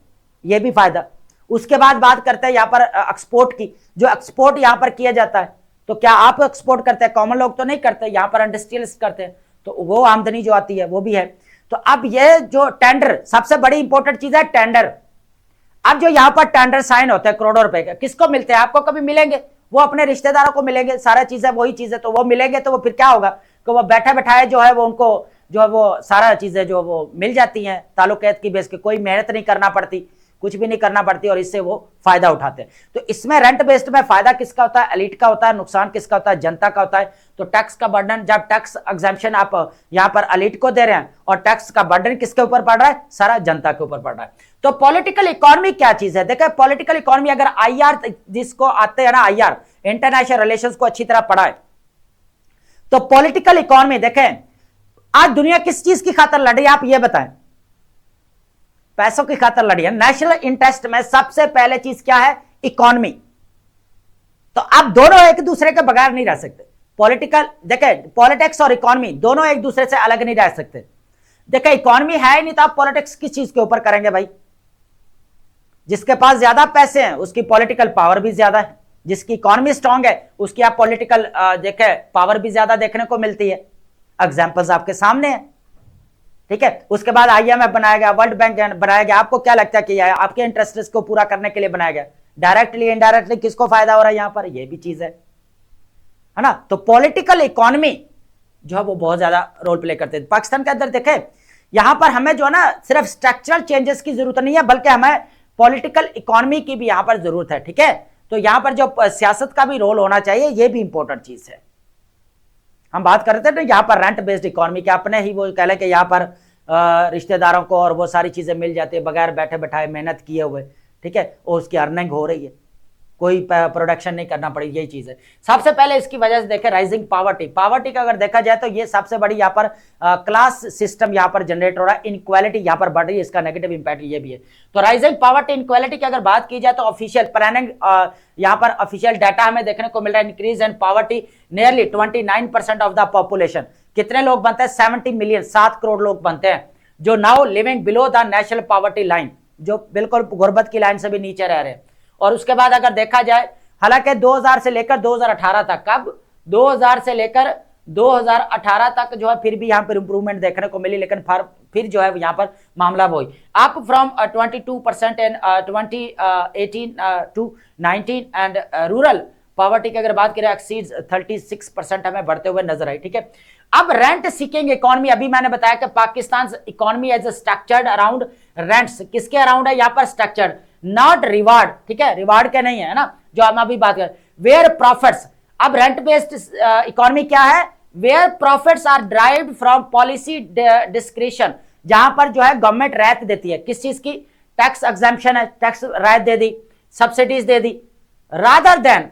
ये भी फायदा। उसके बाद बात करते हैं यहाँ पर एक्सपोर्ट की, जो एक्सपोर्ट यहाँ पर किया जाता है, तो क्या आप एक्सपोर्ट करते हैं? कॉमन लोग तो नहीं करते, यहाँ पर इंडस्ट्रियलिस्ट करते हैं, तो वो आमदनी जो आती है वो भी है। तो अब ये जो टेंडर, सबसे बड़ी इंपॉर्टेंट चीज है टेंडर। अब जो यहाँ पर टेंडर साइन होते हैं करोड़ों रुपए के, किसको मिलते हैं? आपको कभी मिलेंगे? वो अपने रिश्तेदारों को मिलेंगे, सारा चीज है वही चीज है, तो वो मिलेंगे तो वो फिर क्या होगा कि वो बैठे बैठाए जो है वो उनको जो है वो सारा चीजें जो वो मिल जाती हैं ताल्लुकात की बेस के, कोई मेहनत नहीं करना पड़ती, कुछ भी नहीं करना पड़ती और इससे वो फायदा उठाते हैं। तो इसमें रेंट बेस्ड में फायदा किसका होता है? एलीट का होता है। नुकसान किसका होता है? जनता का होता है। तो टैक्स का बर्डन, जब टैक्स एग्जम्पशन आप यहां पर एलीट को दे रहे हैं और टैक्स का बर्डन किसके ऊपर पड़ रहा है? सारा जनता के ऊपर पड़ रहा है। तो पॉलिटिकल इकोनॉमी क्या चीज है? देखिए पॉलिटिकल इकोनॉमी, अगर आईआर जिसको आते हैं ना, आईआर इंटरनेशनल रिलेशंस को अच्छी तरह पढ़ा है, तो पॉलिटिकल इकोनॉमी देखें आज दुनिया किस चीज की खातर लड़ रही है, आप ये बताएं। पैसों की खातर लड़ी है। नेशनल इंटरेस्ट में सबसे पहले चीज क्या है? इकोनॉमी। तो अब दोनों एक दूसरे के बगैर नहीं रह सकते। पॉलिटिकल देखे, पॉलिटिक्स और इकोनॉमी दोनों एक दूसरे से अलग नहीं रह सकते। देखे इकोनॉमी है ही नहीं तो आप पॉलिटिक्स किस चीज के ऊपर करेंगे भाई? जिसके पास ज्यादा पैसे हैं उसकी पॉलिटिकल पावर भी ज्यादा है, जिसकी इकोनॉमी स्ट्रांग है उसकी आप पॉलिटिकल देखे पावर भी ज्यादा देखने को मिलती है। एग्जाम्पल्स आपके सामने है, ठीक है। उसके बाद IMF बनाया गया, वर्ल्ड बैंक बनाया गया। आपको क्या लगता है कि आपके इंटरेस्ट को पूरा करने के लिए बनाया गया? डायरेक्टली इनडायरेक्टली किसको फायदा हो रहा है यहां पर? ये भी चीज है ना। तो पॉलिटिकल इकोनॉमी जो है वो बहुत ज्यादा रोल प्ले करते हैं। पाकिस्तान के अंदर देखें, यहां पर हमें जो है ना सिर्फ स्ट्रक्चरल चेंजेस की जरूरत नहीं है, बल्कि हमें पॉलिटिकल इकोनॉमी की भी यहां पर जरूरत है, ठीक है। तो यहां पर जो सियासत का भी रोल होना चाहिए, ये भी इंपॉर्टेंट चीज है। हम बात कर रहे थे ना यहाँ पर रेंट बेस्ड इकोनॉमी के, अपने ही वो कह लें कि यहाँ पर रिश्तेदारों को और वो सारी चीजें मिल जाती है बगैर बैठे बैठाए मेहनत किए हुए, ठीक है, और उसकी अर्निंग हो रही है, कोई प्रोडक्शन नहीं करना पड़ी, यही चीज है। सबसे पहले इसकी वजह से देखें राइजिंग पावर्टी। पावर्टी का अगर देखा जाए तो ये सबसे बड़ी यहाँ पर क्लास सिस्टम यहाँ पर जनरेट हो रहा है, इनक्वालिटी यहाँ पर बढ़ रही है, इसका नेगेटिव इंपैक्ट ये भी है। तो राइजिंग पावर्टी इनक्वालिटी की अगर बात की जाए तो ऑफिशियल प्लानिंग यहाँ पर ऑफिशियल डाटा हमें देखने को मिल रहा है, increase and poverty nearly 29% of the population. कितने लोग बनते हैं? 70 मिलियन, 7 करोड़ लोग बनते हैं जो now living below the national poverty line, जो बिल्कुल गुर्बत की लाइन से भी नीचे रह रहे हैं। और उसके बाद अगर देखा जाए, हालांकि 2000 से लेकर 2018 तक, कब 2000 से लेकर 2018 तक जो है फिर भी यहाँ पर इंप्रूवमेंट देखने को मिली, लेकिन फिर जो है यहाँ पर मामला वही up from 22% in 2018 to 19 and rural poverty की अगर बात करें एक्सीड्स 36% हमें बढ़ते हुए नजर आई, ठीक है। अब रेंट सीकिंग इकोनॉमी, अभी मैंने बताया कि Pakistan economy as structured around rents, किसके अराउंड है यहाँ पर? स्ट्रक्चर्ड, नॉट रिवार्ड, ठीक है, रिवार्ड के नहीं है ना, जो हम अभी बात करें। वेयर प्रॉफिट्स, अब रेंट बेस्ड इकोनॉमी क्या है? Where profits are derived from policy discretion, जहां पर जो है गवर्नमेंट राहत देती है, किस चीज की? टैक्स एग्जम्पशन है, टैक्स राहत दे दी, सब्सिडीज दे दी, रादर देन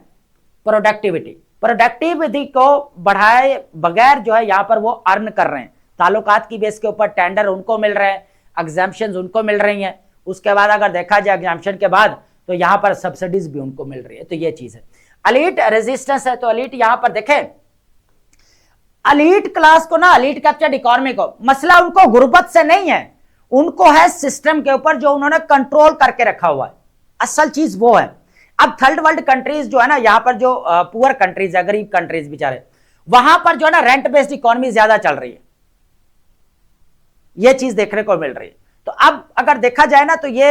प्रोडक्टिविटी। प्रोडक्टिविटी को बढ़ाए बगैर जो है यहां पर वो अर्न कर रहे हैं, ताल्लुकात की बेस के ऊपर टेंडर उनको मिल रहे हैं, एग्जाम्पशंस उनको मिल रही हैं। उसके बाद अगर देखा जाए एग्जाम्पशन के बाद तो यहां पर सब्सिडीज भी उनको मिल रही है। तो ये चीज है। एलीट रेजिस्टेंस है, तो एलीट यहां पर देखें, एलीट क्लास को ना, एलीट कैप्चर्ड इकोनॉमी को मसला उनको गुर्बत से नहीं है, उनको है सिस्टम के ऊपर जो उन्होंने कंट्रोल करके रखा हुआ है, असल चीज वो है। अब थर्ड वर्ल्ड कंट्रीज जो है ना, यहां पर जो पुअर कंट्रीज है, गरीब कंट्रीज बेचारे, वहां पर जो है ना रेंट बेस्ड इकोनॉमी ज्यादा चल रही है, ये चीज देखने को मिल रही है। तो अब अगर देखा जाए ना तो ये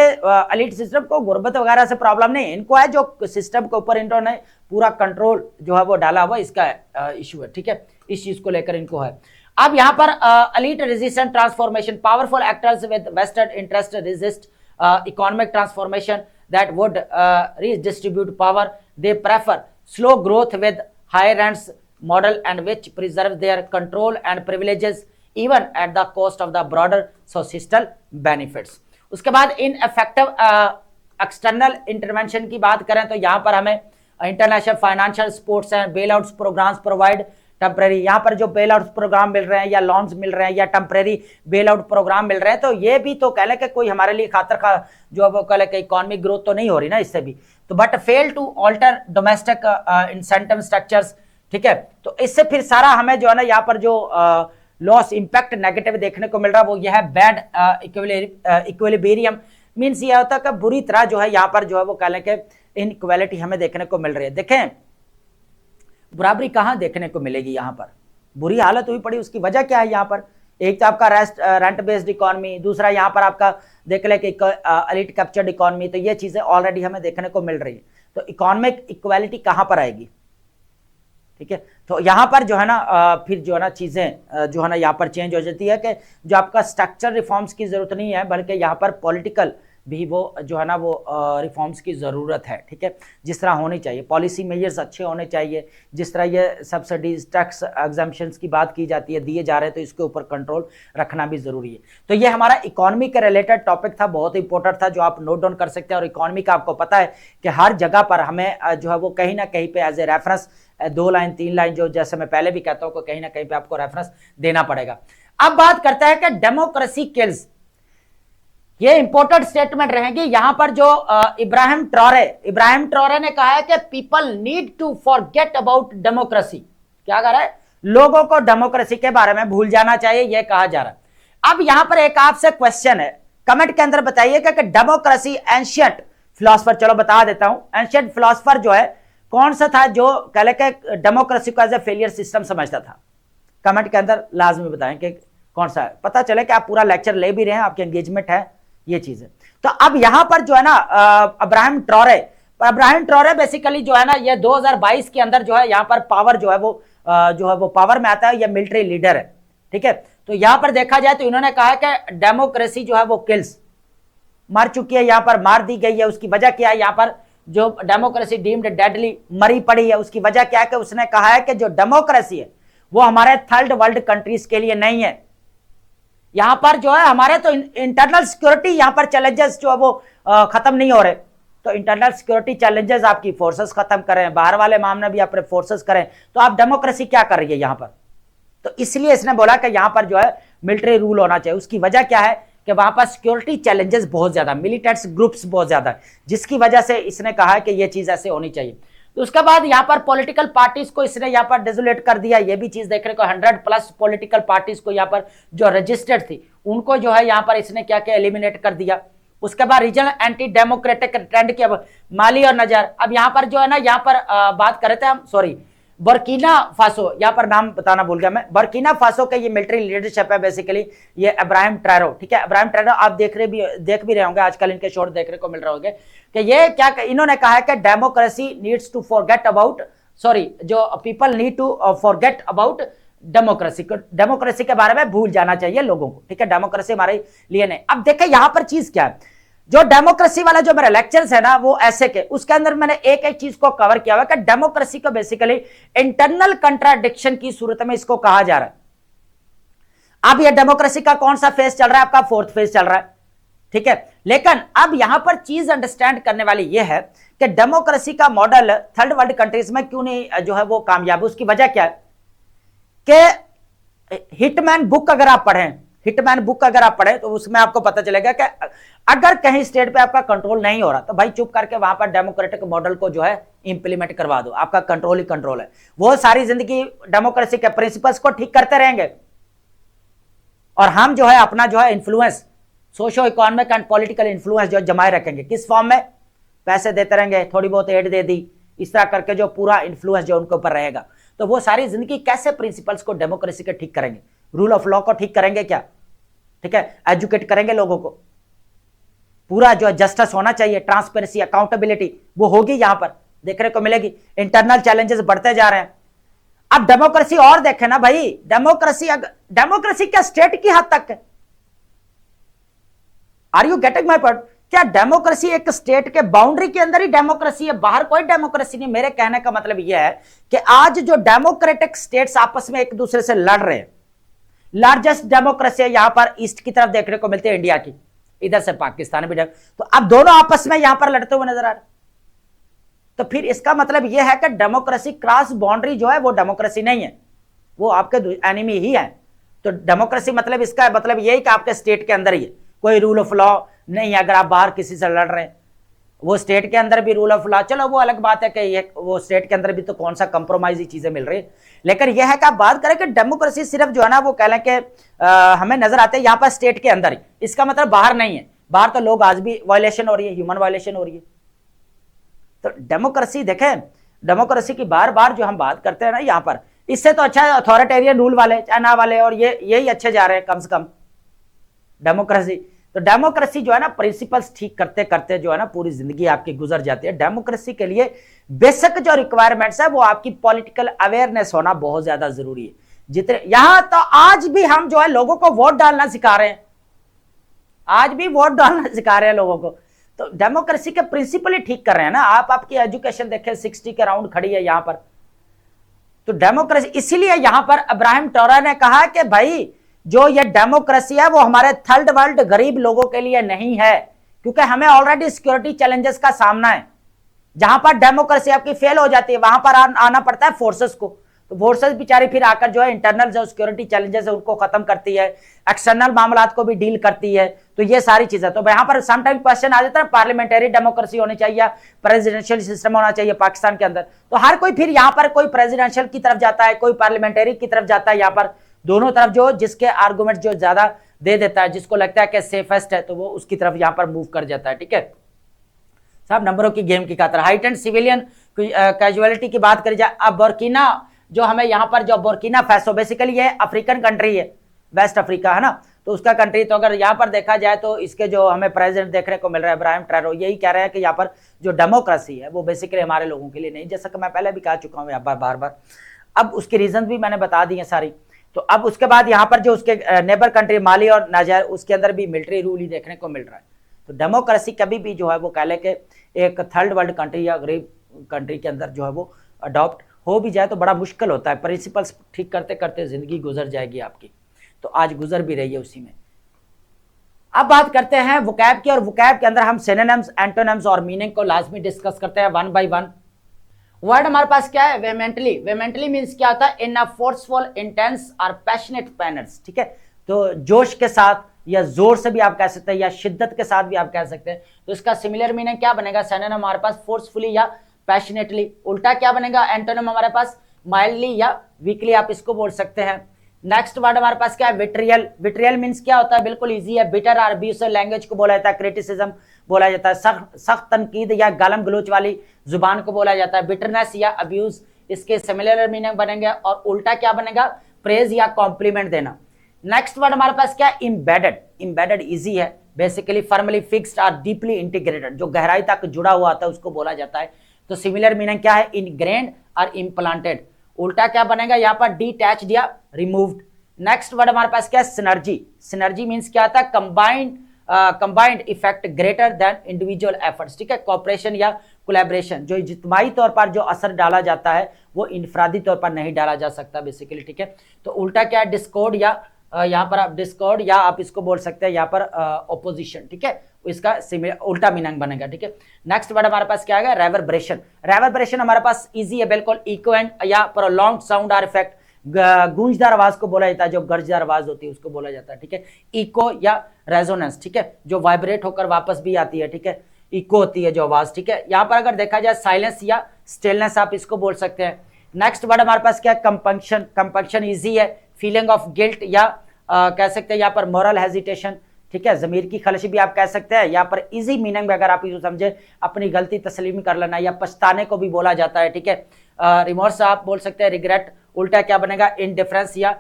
एलीट सिस्टम को गुर्बत वगैरह से प्रॉब्लम नहीं, इनको है जो सिस्टम के ऊपर इन्होंने पूरा कंट्रोल जो है वो डाला हुआ, इसका इशू है, ठीक है, इस चीज को लेकर इनको है। अब यहां पर elite resistant transformation, powerful actors with vested interest resist economic transformation that would redistribute power. They prefer slow growth with high rents model and which preserve their control and privileges even at the cost of the broader societal benefits. उसके बाद ineffective एक्सटर्नल इंटरवेंशन की बात करें तो यहाँ पर हमें इंटरनेशनल फाइनेंशियल सपोर्ट्स हैं, bailouts programmes provide temporary, यहाँ पर जो बेल आउट प्रोग्राम मिल रहे हैं या लॉन्स मिल रहे हैं या टेम्परेरी बेल आउट प्रोग्राम मिल रहे हैं, तो ये भी तो कह लें कि कोई हमारे लिए खातर का जो है वो कह लें कि इकोनॉमिक ग्रोथ तो नहीं हो रही ना इससे भी, तो but fail to alter domestic incentive structures, ठीक है। तो इससे फिर सारा हमें जो है ना यहाँ पर जो लॉस इंपैक्ट नेगेटिव देखने को मिल रहा है वो यह है बैड इक्विलिब्रियम, मीन्स ये होता है कि बुरी तरह जो है यहाँ पर जो है वो कह लें कि इनइक्वालिटी हमें देखने को मिल रही है। देखें बराबरी कहाँ देखने को मिलेगी, यहाँ पर बुरी हालत हुई पड़ी, उसकी वजह क्या है? यहाँ पर एक तो आपका रेंट बेस्ड इकोनॉमी, दूसरा यहाँ पर आपका देख ले कि एलिट कैप्चर्ड इकोनॉमी, तो ये चीजें ऑलरेडी हमें देखने को मिल रही है। तो इकोनॉमिक इक्वालिटी कहाँ पर आएगी, ठीक है। तो यहाँ पर जो है ना फिर जो है ना चीजें जो है ना यहाँ पर चेंज हो जाती है कि जो आपका स्ट्रक्चर रिफॉर्म्स की जरूरत नहीं है, बल्कि यहाँ पर पॉलिटिकल भी वो जो है ना वो रिफॉर्म्स की ज़रूरत है, ठीक है। जिस तरह होनी चाहिए, पॉलिसी मेजर्स अच्छे होने चाहिए, जिस तरह ये सब्सिडीज टैक्स एग्जाम्पशंस की बात की जाती है, दिए जा रहे हैं, तो इसके ऊपर कंट्रोल रखना भी ज़रूरी है। तो ये हमारा इकोनॉमी के रिलेटेड टॉपिक था, बहुत इंपॉर्टेंट था, जो आप नोट डाउन कर सकते हैं। और इकोनॉमी का आपको पता है कि हर जगह पर हमें जो है वो कहीं ना कहीं पे as a reference 2 line 3 line जो जैसे मैं पहले भी कहता हूँ कि कहीं ना कहीं पे आपको रेफरेंस देना पड़ेगा। अब बात करते हैं कि डेमोक्रेसी किल्स, ये इंपॉर्टेंट स्टेटमेंट रहेगी। यहां पर जो इब्राहिम ट्रॉरे ने कहा है कि people need to forget about democracy. क्या कह रहा है? लोगों को डेमोक्रेसी के बारे में भूल जाना चाहिए, यह कहा जा रहा है। अब यहां पर एक आपसे क्वेश्चन है, कमेंट के अंदर बताइएगा कि डेमोक्रेसी एंशिएंट फिलोसफर, चलो बता देता हूं, एंशिएंट फिलोसफर जो है कौन सा था जो कह के डेमोक्रेसी को एज ए फेलियर सिस्टम समझता था? कमेंट के अंदर लाजमी बताएं कि कौन सा है, पता चले कि आप पूरा लेक्चर ले भी रहे हैं, आपकी एंगेजमेंट है, ये चीज है। तो अब यहां पर जो है ना इब्राहिम ट्रॉरे बेसिकली जो है ना ये 2022 के अंदर जो है यहां पर पावर जो है वो पावर में आता है, ये मिलिट्री लीडर है, ठीक है। तो यहां पर देखा जाए तो इन्होंने कहा है कि डेमोक्रेसी जो है वो किल्स, मर चुकी है, यहां पर मार दी गई है। उसकी वजह क्या है? यहां पर जो डेमोक्रेसी डीम्ड डेडली मरी पड़ी है, उसकी वजह क्या है कि उसने कहा है कि जो डेमोक्रेसी है वो हमारे थर्ड वर्ल्ड कंट्रीज के लिए नहीं है। यहां पर जो है हमारे तो इंटरनल सिक्योरिटी यहां पर चैलेंजेस जो है वो खत्म नहीं हो रहे। तो इंटरनल सिक्योरिटी चैलेंजेस आपकी फोर्सेस खत्म करें, बाहर वाले मामले भी अपने फोर्सेस करें, तो आप डेमोक्रेसी क्या कर रही है यहां पर? तो इसलिए इसने बोला कि यहां पर जो है मिलिट्री रूल होना चाहिए। उसकी वजह क्या है कि वहां पर सिक्योरिटी चैलेंजेस बहुत ज्यादा, मिलिटेंट्स ग्रुप्स बहुत ज्यादा है, जिसकी वजह से इसने कहा है कि यह चीज ऐसे होनी चाहिए। तो उसके बाद यहां पर पॉलिटिकल पार्टीज को इसने यहां पर डिसोलेट कर दिया, ये भी चीज देखने को 100+ पॉलिटिकल पार्टीज को यहां पर जो रजिस्टर्ड थी उनको जो है यहां पर इसने क्या क्या एलिमिनेट कर दिया। उसके बाद रीजनल एंटी डेमोक्रेटिक ट्रेंड की, अब माली और नजर, अब यहां पर जो है ना यहां पर बात कर रहे थे हम, सॉरी बर्किना फासो, यहां पर नाम बताना भूल गया मैं, बर्किना फासो का ये मिलिट्री लीडरशिप है बेसिकली, ये इब्राहिम ट्रैरो, ठीक है। इब्राहिम ट्रैरो आप देख भी रहे होंगे, आजकल इनके शॉर्ट देखने को मिल रहे होंगे कि ये क्या इन्होंने कहा है कि democracy needs to forget about, sorry जो people need to forget about democracy के बारे में भूल जाना चाहिए लोगों को, ठीक है। डेमोक्रेसी हमारे लिए नहीं। अब देखें यहां पर चीज क्या है, जो डेमोक्रेसी वाला जो मेरा लेक्चर्स है ना वो ऐसे के, उसके अंदर मैंने एक एक चीज को कवर किया हुआ कि डेमोक्रेसी को बेसिकली इंटरनल कंट्राडिक्शन की सूरत में इसको कहा जा रहा है। अब ये डेमोक्रेसी का कौन सा फेज चल रहा है? आपका 4th फेज चल रहा है, ठीक है। लेकिन अब यहां पर चीज अंडरस्टैंड करने वाली यह है कि डेमोक्रेसी का मॉडल थर्ड वर्ल्ड कंट्रीज में क्यों नहीं जो है वो कामयाब है। उसकी वजह क्या है कि हिटमैन बुक अगर आप पढ़ें तो उसमें आपको पता चलेगा कि अगर कहीं स्टेट पे आपका कंट्रोल नहीं हो रहा तो भाई चुप करके वहां पर डेमोक्रेटिक मॉडल को जो है इंप्लीमेंट करवा दो, आपका कंट्रोल ही कंट्रोल है। वो सारी जिंदगी डेमोक्रेसी के प्रिंसिपल्स को ठीक करते रहेंगे और हम जो है अपना जो है influence, socio economic and political influence जो जमाए रखेंगे। किस फॉर्म में? पैसे देते रहेंगे, थोड़ी बहुत एड दे दी, इस तरह करके जो पूरा इन्फ्लुएंस जो उनके ऊपर रहेगा। तो वो सारी जिंदगी कैसे प्रिंसिपल्स को डेमोक्रेसी के ठीक करेंगे, रूल ऑफ लॉ को ठीक करेंगे क्या, ठीक है, एजुकेट करेंगे लोगों को, पूरा जो जस्टिस होना चाहिए, ट्रांसपेरेंसी, अकाउंटेबिलिटी वो होगी, यहां पर देखने को मिलेगी। इंटरनल चैलेंजेस बढ़ते जा रहे हैं। अब डेमोक्रेसी और देखें ना भाई, डेमोक्रेसी क्या स्टेट की हद तक है? Are you getting my point? क्या डेमोक्रेसी एक स्टेट के बाउंड्री के अंदर ही डेमोक्रेसी है, बाहर कोई डेमोक्रेसी नहीं? मेरे कहने का मतलब यह है कि आज जो डेमोक्रेटिक स्टेट्स आपस में एक दूसरे से लड़ रहे हैं, लार्जेस्ट डेमोक्रेसी यहां पर ईस्ट की तरफ देखने को मिलती है इंडिया की, इधर से पाकिस्तान भी तो अब दोनों आपस में यहां पर लड़ते हुए नजर आ रहे। तो फिर इसका मतलब यह है कि डेमोक्रेसी क्रॉस बाउंड्री जो है वो डेमोक्रेसी नहीं है, वो आपके एनिमी ही है। तो डेमोक्रेसी मतलब इसका मतलब यही कि आपके स्टेट के अंदर ही है, कोई रूल ऑफ लॉ नहीं है। अगर आप बाहर किसी से लड़ रहे हैं, वो स्टेट के अंदर भी रूल ऑफ लॉ, चलो वो अलग बात है कि ये वो स्टेट के अंदर भी तो कौन सा कंप्रोमाइज ही चीजें मिल रही है। लेकिन यह है कि आप बात करें कि डेमोक्रेसी सिर्फ जो है ना वो कह लें कि हमें नजर आते हैं यहाँ पर स्टेट के अंदर ही, इसका मतलब बाहर नहीं है। बाहर तो लोग आज भी वायलेशन हो रही है, ह्यूमन वायलेशन हो रही है। तो डेमोक्रेसी देखें, डेमोक्रेसी की बार बार जो हम बात करते हैं ना यहाँ पर, इससे तो अच्छा है अथॉरिटेरियन रूल वाले चाइना वाले, और ये यही अच्छे जा रहे हैं कम से कम डेमोक्रेसी। तो डेमोक्रेसी जो है ना प्रिंसिपल्स ठीक करते करते जो है ना पूरी जिंदगी आपकी गुजर जाती है। डेमोक्रेसी के लिए बेसिक जो रिक्वायरमेंट्स है वो आपकी पॉलिटिकल अवेयरनेस होना बहुत ज्यादा जरूरी है। जितने यहां तो आज भी हम जो है लोगों को वोट डालना सिखा रहे हैं, आज भी वोट डालना सिखा रहे हैं लोगों को। तो डेमोक्रेसी के प्रिंसिपल ही ठीक कर रहे हैं ना। आप आपकी एजुकेशन देखें 60 के राउंड खड़ी है यहां पर। तो डेमोक्रेसी, इसीलिए यहां पर अब्राहम टोरा ने कहा कि भाई जो ये डेमोक्रेसी है वो हमारे थर्ड वर्ल्ड गरीब लोगों के लिए नहीं है, क्योंकि हमें ऑलरेडी सिक्योरिटी चैलेंजेस का सामना है। जहां पर डेमोक्रेसी आपकी फेल हो जाती है वहां पर आना पड़ता है फोर्सेस को। तो फोर्सेस बेचारी फिर आकर जो है इंटरनल जो सिक्योरिटी चैलेंजेस है उनको खत्म करती है, एक्सटर्नल मामलात को भी डील करती है। तो ये सारी चीजें, तो यहां पर समटाइम क्वेश्चन आ जाता है पार्लियामेंटरी डेमोक्रेसी होनी चाहिए, प्रेसिडेंशियल सिस्टम होना चाहिए पाकिस्तान के अंदर। तो हर कोई फिर यहां पर कोई प्रेसिडेंशियल की तरफ जाता है, कोई पार्लियामेंटरी की तरफ जाता है। यहां पर दोनों तरफ जो जिसके आर्गुमेंट जो ज्यादा दे देता है, जिसको लगता है कि सेफेस्ट है, तो वो उसकी तरफ यहां पर मूव कर जाता है। ठीक है साहब, नंबरों की गेम की खातिर हाइट एंड सिविलियन कैजुअलिटी की बात करी जाए। अब बुर्किना जो हमें यहाँ पर जो बुर्किना फैसो, बेसिकली ये अफ्रीकन कंट्री है, वेस्ट अफ्रीका है ना, तो उसका कंट्री। तो अगर यहाँ पर देखा जाए तो इसके जो हमें प्रेसिडेंट देखने को मिल रहा है इब्राहिम ट्रैरो, यही कह रहे हैं कि यहाँ पर जो डेमोक्रेसी है वो बेसिकली हमारे लोगों के लिए नहीं, जैसा कि मैं पहले भी कह चुका हूँ यहाँ पर बार बार। अब उसके रीजन भी मैंने बता दी है सारी। तो अब उसके बाद यहाँ पर जो उसके नेबर कंट्री माली और नाइजर, उसके अंदर भी मिलिट्री रूल ही देखने को मिल रहा है। तो डेमोक्रेसी कभी भी जो है वो कह ले के एक थर्ड वर्ल्ड कंट्री या गरीब कंट्री के अंदर जो है वो अडॉप्ट हो भी जाए तो बड़ा मुश्किल होता है। प्रिंसिपल्स ठीक करते करते जिंदगी गुजर जाएगी आपकी, तो आज गुजर भी रही है उसी में। अब बात करते हैं वोकैब की, और वोकैब के अंदर हम सिनोनिम्स, एंटोनिम्स और मीनिंग को लाजमी डिस्कस करते हैं वन बाय वन। वर्ड हमारे पास क्या है, वेहेमेंटली। वेहेमेंटली मींस क्या होता है, इन अ फोर्सफुल, इंटेंस और पैशनेट मैनर्स। ठीक है, तो जोश के साथ या जोर से भी आप कह सकते हैं, या शिद्दत के साथ भी आप कह सकते हैं। तो इसका सिमिलर मीनिंग क्या बनेगा, सिनोनिम हमारे पास फोर्सफुली या पैशनेटली। उल्टा क्या बनेगा, एंटोनिम हमारे पास माइल्डली या वीकली आप इसको बोल सकते हैं। नेक्स्ट वर्ड हमारे पास क्या है, विट्रियल। विट्रियल मींस क्या होता है, बिल्कुल इजी है। बिटर और अब्यूसिव लैंग्वेज को बोला जाता है, क्रिटिसिज्म बोला जाता है, सख्त तनकीद या गालम गलोच वाली जुबान को बोला जाता है। बिटरनेस या अब्यूज, इसके सिमिलर मीनिंग बनेंगे। और उल्टा क्या बनेगा, प्रेज या कॉम्प्लीमेंट देना। नेक्स्ट वर्ड हमारे पास क्या है, इम्बेडेड। इम्बेडेड इजी है, बेसिकली फर्मली फिक्स्ड और डीपली इंटीग्रेटेड, जो गहराई तक जुड़ा हुआ होता है उसको बोला जाता है। तो सिमिलर मीनिंग क्या है, इनग्रेन्ड और इम्प्लांटेड। उल्टा क्या बनेगा यहाँ पर, डिटैच्ड या रिमूव्ड। नेक्स्ट वर्ड हमारे पास क्या है, सिनर्जी। सिनर्जी मींस क्या आता है, combined effect greater than individual efforts. ठीक है, कॉपरेशन या कोलैबोरेशन, जो इज्तिमाई तौर पर जो असर डाला जाता है वो इनफरादी तौर पर नहीं डाला जा सकता बेसिकली। ठीक है, तो उल्टा क्या है, डिस्कॉर्ड या यहाँ पर आप डिस्कॉर्ड या आप इसको बोल सकते हैं यहाँ पर ओपोजिशन। ठीक है, इसका उल्टा मीनिंग बनेगा। ठीक है, नेक्स्ट वर्ड हमारे पास क्या आएगा, रेवरब्रेशन। रेवरब्रेशन हमारे पास इजी है बिल्कुल, इक्वेंट या प्रोलॉन्ग्ड साउंड और इफेक्ट, गूंजदार आवाज को बोला जाता है, जो गर्जदार आवाज होती है उसको बोला जाता है। ठीक है, इको या रेजोनेंस, ठीक है, जो वाइब्रेट होकर वापस भी आती है। ठीक है, इको होती है जो आवाज। ठीक है, यहाँ पर अगर देखा जाए साइलेंस या स्टिलनेस आप इसको बोल सकते हैं। नेक्स्ट वर्ड हमारे पास क्या है, कंपंक्शन। कंपंक्शन इजी है, फीलिंग ऑफ गिल्ट या कह सकते हैं यहाँ पर मोरल हेजिटेशन। ठीक है, जमीर की खलश भी आप कह सकते हैं। यहाँ पर इजी मीनिंग में अगर आप इसको समझे, अपनी गलती तस्लीम कर लेना या पछताने को भी बोला जाता है। ठीक है, रिमोर्स आप बोल सकते हैं, रिग्रेट। उल्टा क्या बनेगा, इनडिफरेंस या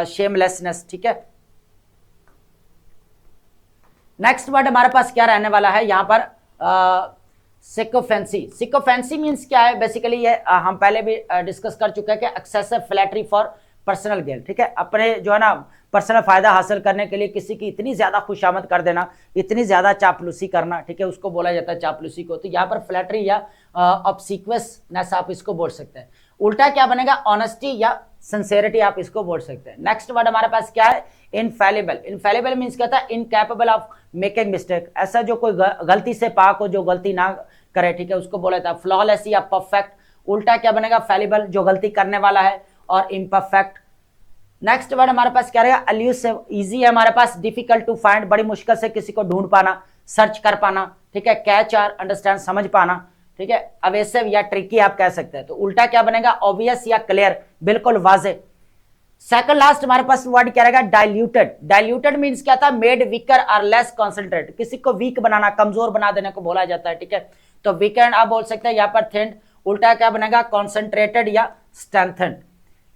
शेमलेसनेस। ठीक है, नेक्स्ट वर्ड हमारे पास क्या रहने वाला है यहाँ पर, सिकोफेंसी। सिकोफेंसी मींस क्या है, बेसिकली ये हम पहले भी डिस्कस कर चुके हैं कि excessive flattery for personal gain. ठीक है, अपने जो है ना पर्सनल फायदा हासिल करने के लिए किसी की इतनी ज्यादा खुशामद कर देना, इतनी ज्यादा चापलूसी करना। ठीक है, उसको बोला जाता है चापलूसी को। तो यहाँ पर फ्लैटरी या ऑब्सीक्वसनेस आप इसको बोल सकते हैं। उल्टा क्या बनेगा, ऑनेस्टी या सिंसेरिटी आप इसको बोल सकते हैं। नेक्स्ट वर्ड हमारे पास क्या है, इनफैलिबल। इनफैलिबल मीन्स क्या था, इनकैपेबल ऑफ मेकिंग मिस्टेक, ऐसा जो कोई गलती से पाक हो, जो गलती ना करे, ठीक है, उसको बोला था फ्लॉलेस या परफेक्ट। उल्टा क्या बनेगा, फैलिबल, जो गलती करने वाला है, और इम्परफेक्ट। नेक्स्ट वर्ड हमारे पास क्या रहेगा, एल्यूसिव। इजी है हमारे पास, डिफिकल्ट टू फाइंड, बड़ी मुश्किल से किसी को ढूंढ पाना, सर्च कर पाना, ठीक है। कैच और अंडरस्टैंड, समझ पाना, ठीक है। अवेसिव या ट्रिकी आप कह सकते हैं। तो उल्टा क्या बनेगा, ऑब्वियस या क्लियर, बिल्कुल वाजे। सेकंड लास्ट हमारे पास वर्ड क्या रहेगा, डाइल्यूटेड। डाइल्यूटेड मींस क्या था, मेड वीकर और लेस कॉन्सेंट्रेट, किसी को वीक बनाना, कमजोर बना देने को बोला जाता है, ठीक है। तो वीकेंड आप बोल सकते हैं, यहाँ पर थिंड। उल्टा क्या बनेगा, कॉन्सेंट्रेटेड या स्ट्रेंथेंड।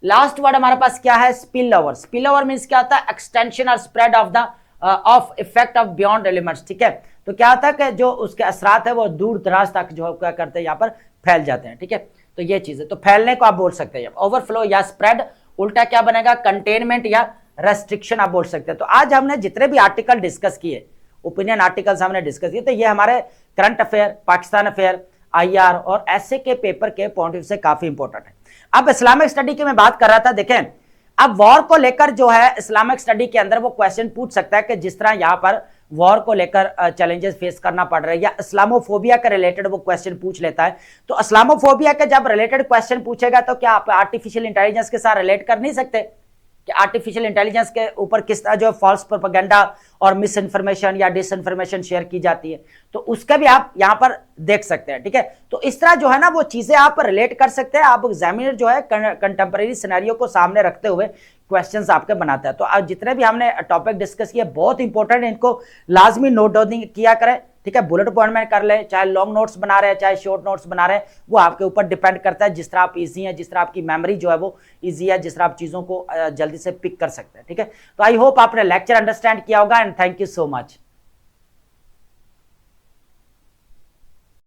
लास्ट वर्ड हमारे पास क्या है, spill over. Spill over means क्या होता है, एक्सटेंशन और spread of the of effect of beyond elements, ठीक है। तो क्या होता है कि जो उसके असरात है वो दूर दराज तक जो क्या करते हैं, यहाँ पर फैल जाते हैं, ठीक है। तो ये चीज है, तो फैलने को आप बोल सकते हैं ओवरफ्लो या स्प्रेड। उल्टा क्या बनेगा, कंटेनमेंट या रेस्ट्रिक्शन आप बोल सकते हैं। तो आज हमने जितने भी आर्टिकल डिस्कस किए, ओपिनियन आर्टिकल्स हमने डिस्कस किए, तो ये हमारे current affair, Pakistan affair, IR और ऐसे के पेपर के पॉइंट ऑफ व्यू से काफी इंपॉर्टेंट है। अब इस्लामिक स्टडी की मैं बात कर रहा था, देखें अब वॉर को लेकर जो है इस्लामिक स्टडी के अंदर वो क्वेश्चन पूछ सकता है कि जिस तरह यहाँ पर वॉर को लेकर चैलेंजेस फेस करना पड़ रहा है, या इस्लामोफोबिया के रिलेटेड वो क्वेश्चन पूछ लेता है। तो इस्लामोफोबिया के जब रिलेटेड क्वेश्चन पूछेगा तो क्या आप आर्टिफिशियल इंटेलिजेंस के साथ रिलेट कर नहीं सकते कि आर्टिफिशियल इंटेलिजेंस के ऊपर किस तरह जो फॉल्स प्रोपेगेंडा और मिस इन्फॉर्मेशन या डिस इन्फॉर्मेशन शेयर की जाती है, तो उसका भी आप यहां पर देख सकते हैं, ठीक है। तो इस तरह जो है ना वो चीजें आप रिलेट कर सकते हैं। आप एग्जामिनर जो है कंटेम्परेरी सिनेरियो को सामने रखते हुए क्वेश्चंस आपके बनाता है। तो आज जितने भी हमने टॉपिक डिस्कस किए बहुत इंपॉर्टेंट है, इनको लाजमी नोट डाउन किया करें, ठीक है। बुलेट पॉइंट में कर ले, चाहे लॉन्ग नोट्स बना रहे हैं चाहे शॉर्ट नोट्स बना रहे हैं, वो आपके ऊपर डिपेंड करता है। जिस तरह आप इजी है, जिस तरह आपकी मेमोरी जो है वो इजी है, जिस तरह आप चीजों को जल्दी से पिक कर सकते हैं, ठीक है। तो आई होप आपने लेक्चर अंडरस्टैंड किया होगा and thank you so much.